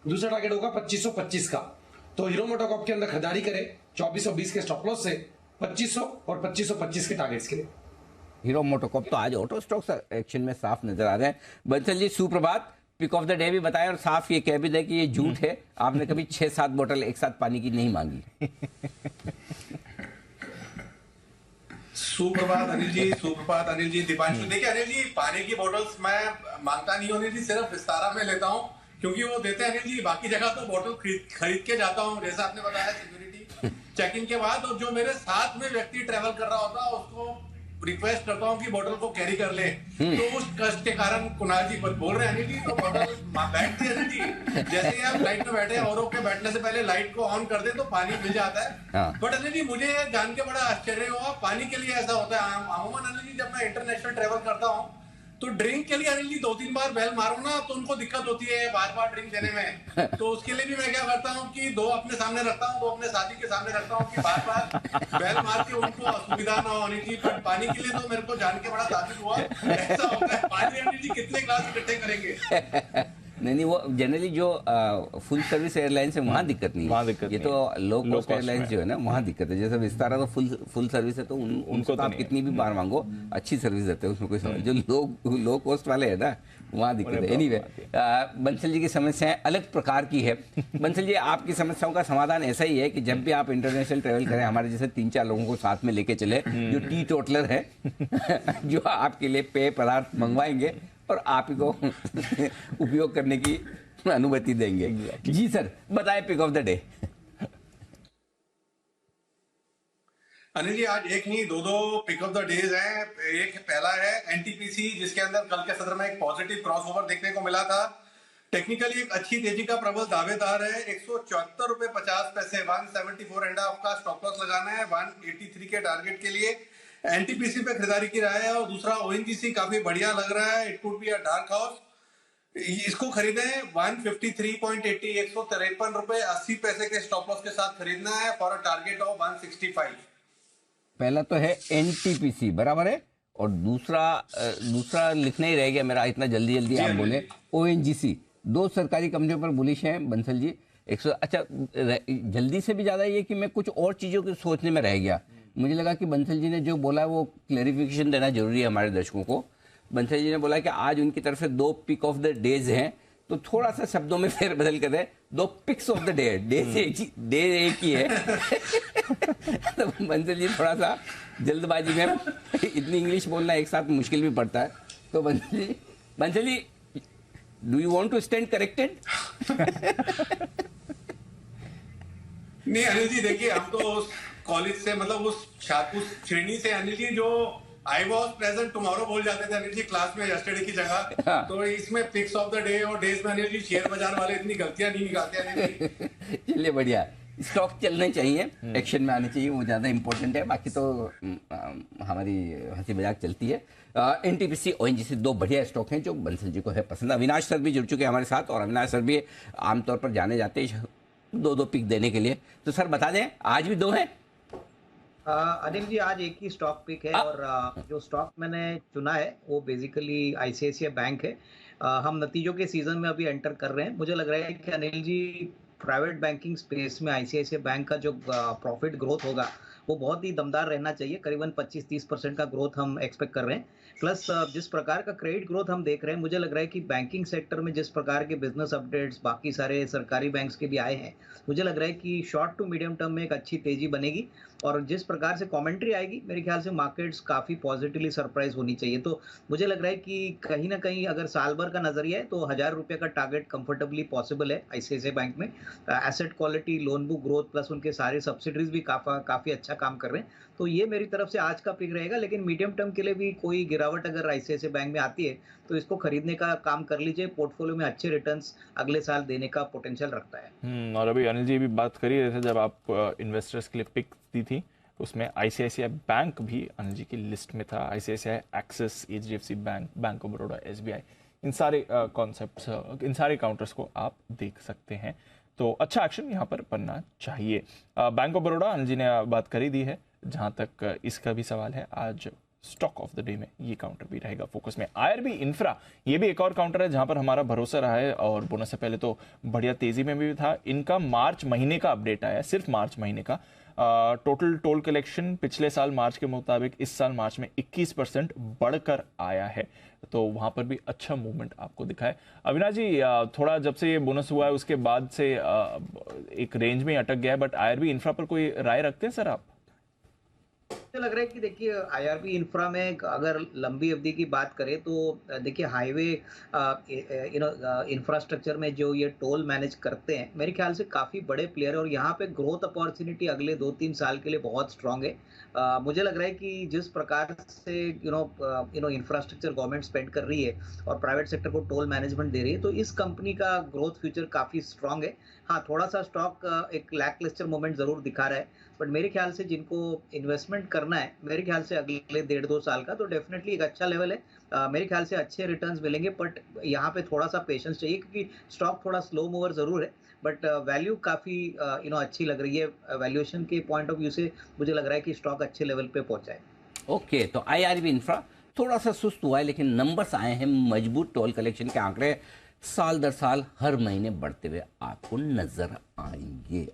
दूसरा टारगेट होगा 2525 का। तो हीरो मोटोकॉर्प के अंदर खरीदारी करें 2420 के स्टॉप लॉस से 2500 और 2525 के टारगेट्स के लिए। हीरो मोटोकॉर्प तो आज ऑटो स्टॉक्स एक्शन में साफ नजर आ रहे हैं। बंसल जी सुप्रभात, पिक ऑफ द डे भी बताएं और साफ ये कह भी दें कि ये झूठ है, आपने कभी 6-7 बोतल एक साथ पानी की नहीं मांगी। सुप्रभात अनिल जी, सुप्रभात अनिल जी। दीपांशु, देखिए अनिल जी, पानी की बोतल्स मैं मांगता नहीं हूँ अनिल जी, सिर्फ विस्तारा में लेता हूँ क्योंकि वो देते हैं अनिल जी। बाकी जगह तो बोतल खरीद के जाता हूँ, जैसा आपने बताया सिक्योरिटी चेकिंग के बाद। और जो मेरे साथ में व्यक्ति ट्रेवल कर रहा होता है उसको रिक्वेस्ट करता हूँ कि बोतल को कैरी कर ले। तो उस कष्ट के कारण कुणाल जी कुछ बोल रहे हैं अनिल जी, तो बोतल बैठती है अनिल जी। जैसे ही आप लाइट में बैठे औरों के बैठने से पहले लाइट को ऑन कर दे तो पानी मिल जाता है। बट अनिल जी मुझे जान के बड़ा आश्चर्य हुआ, पानी के लिए ऐसा होता है। अमूमन अनिल जी जब मैं इंटरनेशनल ट्रेवल करता हूँ तो ड्रिंक के लिए अनिल जी 2-3 बार बेल मारो ना तो उनको दिक्कत होती है बार बार ड्रिंक देने में। तो उसके लिए भी मैं क्या करता हूँ कि 2 अपने सामने रखता हूँ, 2 अपने साथी के सामने रखता हूँ कि बार बार बेल मार के उनको असुविधा ना हो अनिल जी। पर पानी के लिए तो मेरे को जान के बड़ा ताजुब हुआ, ऐसा होता है। पानी अनिल जी कितने ग्लास इकट्ठे करेंगे? नहीं वो जनरली जो फुल सर्विस एयरलाइंस है वहाँ दिक्कत नहीं है। ये तो लो कॉस्ट एयरलाइंस जो है ना वहाँ दिक्कत है। जैसे विस्तारा तो फुल सर्विस है तो उनको तो आप कितनी भी बार मांगो अच्छी सर्विस देते हैं, उसमें कोई सवाल। जो लो कॉस्ट वाले है ना वहाँ दिक्कत है। एनीवे बंसल जी की समस्याएं अलग प्रकार की है। बंसल जी आपकी समस्याओं का समाधान ऐसा ही है कि जब भी आप इंटरनेशनल ट्रेवल करें हमारे जैसे 3-4 लोगों को साथ में लेके चले जो टी टोटलर है जो आपके लिए पेय पदार्थ मंगवाएंगे और आप ही को उपयोग करने की अनुमति देंगे। जी सर बताएं pick of the day. Anil ji आज एक नहीं 2 पिक ऑफ द डेज हैं। एक पहला है एनटीपीसी जिसके अंदर कल के सत्र में एक पॉजिटिव क्रॉसओवर देखने को मिला था। टेक्निकली एक अच्छी तेजी का प्रबल दावेदार है। 174 रुपए 50 पैसे 174.5 का स्टॉप लॉस लगाना है 183 के टारगेट के लिए। एनटीपीसी पे खरीदारी की राय है। और दूसरा ओएनजीसी काफी बढ़िया लग रहा है, it could be a dark horse, इसको खरीदें 153.80 153 रुपए 80 पैसे के स्टॉप लॉस के साथ खरीदना है फॉर अ टारगेट ऑफ 165। पहला तो है एनटीपीसी बराबर है और दूसरा लिखना ही रह गया मेरा, इतना जल्दी आप बोले। ओएनजीसी 2 सरकारी कंपनियों पर बुलिश हैं बंसल जी। अच्छा जल्दी से भी ज्यादा ये कि मैं कुछ और चीजों के सोचने में रह गया। मुझे लगा कि बंसल जी ने जो बोला वो क्लैरिफिकेशन देना जरूरी है हमारे दर्शकों को। बंसल जी ने बोला कि आज उनकी तरफ से 2 पिक ऑफ द डेज हैं, तो थोड़ा सा शब्दों में फेर बदल कर दे 2 picks of the day. Day एक ही है तो बंसल जी थोड़ा सा जल्दबाजी में इतनी इंग्लिश बोलना एक साथ मुश्किल भी पड़ता है। तो Bansal ji do you want to stand corrected? नहीं अनिल जी देखिए हम तो कॉलेज से मतलब उस श्रेणी से अनिल जी जो आई वॉज प्रेजेंट टुमारो बोल जाते थे अनिल जी क्लास में यस्टरडे की जगह। तो इसमें पिक्स ऑफ द डे और डेज में अनिल जी शेयर बाजार वाले इतनी गलतियां नहीं निकालते अनिल जी। चलिए बढ़िया, स्टॉक चलने चाहिए, एक्शन में आने चाहिए, वो ज्यादा इंपॉर्टेंट है। बाकी तो हमारी हंसी मजाक चलती है। एनटीपीसी ओएनजीसी 2 बढ़िया स्टॉक हैं जो बंसल जी को है पसंद। अविनाश सर भी जुड़ चुके हैं हमारे साथ और अविनाश सर भी आमतौर पर जाने जाते हैं 2 पिक देने के लिए। तो सर बता दें आज भी 2 हैं? अनिल जी आज एक ही स्टॉक पिक है और जो स्टॉक मैंने चुना है वो बेसिकली आईसीआईसीआई बैंक है। हम नतीजों के सीजन में अभी एंटर कर रहे हैं। मुझे लग रहा है कि Anil ji private banking space में आईसीआईसीआई बैंक का जो प्रॉफिट ग्रोथ होगा वो बहुत ही दमदार रहना चाहिए। करीबन 25-30% का ग्रोथ हम एक्सपेक्ट कर रहे हैं। प्लस जिस प्रकार का क्रेडिट ग्रोथ हम देख रहे हैं, मुझे लग रहा है कि बैंकिंग सेक्टर में जिस प्रकार के बिजनेस अपडेट्स बाकी सारे सरकारी बैंक्स के भी आए हैं, मुझे लग रहा है कि शॉर्ट टू मीडियम टर्म में एक अच्छी तेजी बनेगी। और जिस प्रकार से कमेंट्री आएगी, मेरे ख्याल से मार्केट्स काफ़ी पॉजिटिवली सरप्राइज होनी चाहिए। तो मुझे लग रहा है कि कहीं ना कहीं अगर साल भर का नजरिया है तो 1000 रुपये का टारगेट कंफर्टेबली पॉसिबल है आईसीआईसीआई बैंक में। Asset quality, loan book growth plus उनके सारे सब्सिडीज भी काफ़ी अच्छा काम कर रहे हैं। तो ये मेरी तरफ से आज का पिक रहेगा। लेकिन मीडियम टर्म के लिए भी कोई गिरावट अगर आईसीआईसीआई बैंक में आती है तो इसको खरीदने का काम कर लीजिए। पोर्टफोलियो में अच्छे रिटर्न्स अगले साल देने का पोटेंशियल रखता है। और अभी अनिल जी भी बात कर ही रहे थे, जब आप इन्वेस्टर्स के लिए पिक दी थी उसमें आईसीआईसीआई बैंक भी अनिल जी की लिस्ट में था। ICICI, Axis, HDFC bank, bank of Baroda, SBI, इन सारे कॉन्सेप्ट्स, इन सारे काउंटर्स को आप देख सकते हैं। तो अच्छा एक्शन यहाँ पर बनना चाहिए। बैंक ऑफ बड़ौदा अनिल जी ने बात कर ही दी है। जहाँ तक इसका भी सवाल है, आज स्टॉक ऑफ द डे में ये काउंटर भी रहेगा फोकस में। आईआरबी इंफ्रा, ये भी एक और काउंटर है जहां पर हमारा भरोसा रहा है और बोनस से पहले तो बढ़िया तेजी में भी था। इनका मार्च महीने का अपडेट आया है, सिर्फ मार्च महीने का। टोटल टोल कलेक्शन पिछले साल मार्च के मुताबिक इस साल मार्च में 21% बढ़कर आया है। तो वहां पर भी अच्छा मूवमेंट आपको दिखा है। अविनाश जी, थोड़ा जब से ये बोनस हुआ है उसके बाद से एक रेंज में अटक गया है, बट आईआरबी इंफ्रा पर कोई राय रखते हैं सर आप? मुझे लग रहा है कि देखिए आईआरबी इंफ्रा में अगर लंबी अवधि की बात करें तो देखिए हाईवे इंफ्रास्ट्रक्चर में जो ये टोल मैनेज करते हैं, मेरे ख्याल से काफ़ी बड़े प्लेयर है और यहाँ पे ग्रोथ अपॉर्चुनिटी अगले 2-3 साल के लिए बहुत स्ट्रांग है। मुझे लग रहा है कि जिस प्रकार से इंफ्रास्ट्रक्चर गवर्नमेंट स्पेंड कर रही है और प्राइवेट सेक्टर को टोल मैनेजमेंट दे रही है, तो इस कंपनी का ग्रोथ फ्यूचर काफ़ी स्ट्रांग है। हाँ, थोड़ा सा स्टॉक एक लैकलस्टर मोमेंट जरूर दिखा रहा है, बट मेरे ख्याल से जिनको इन्वेस्टमेंट करना है, मेरे ख्याल से अगले 1.5-2 साल का, तो डेफिनेटली एक अच्छा लेवल है। मेरे ख्याल से अच्छे रिटर्न्स मिलेंगे, बट यहाँ पे थोड़ा सा पेशेंस चाहिए क्योंकि स्टॉक थोड़ा स्लो मूवर जरूर है, बट वैल्यू काफ़ी अच्छी लग रही है। वैल्यूएशन के पॉइंट ऑफ व्यू से मुझे लग रहा है कि स्टॉक अच्छे लेवल पे पहुंचा है। ओके, तो आईआरबी इंफ्रा थोड़ा सा सुस्त हुआ है, लेकिन नंबर्स आए हैं मजबूत। टोल कलेक्शन के आंकड़े साल दर साल हर महीने बढ़ते हुए आपको नजर आएंगे।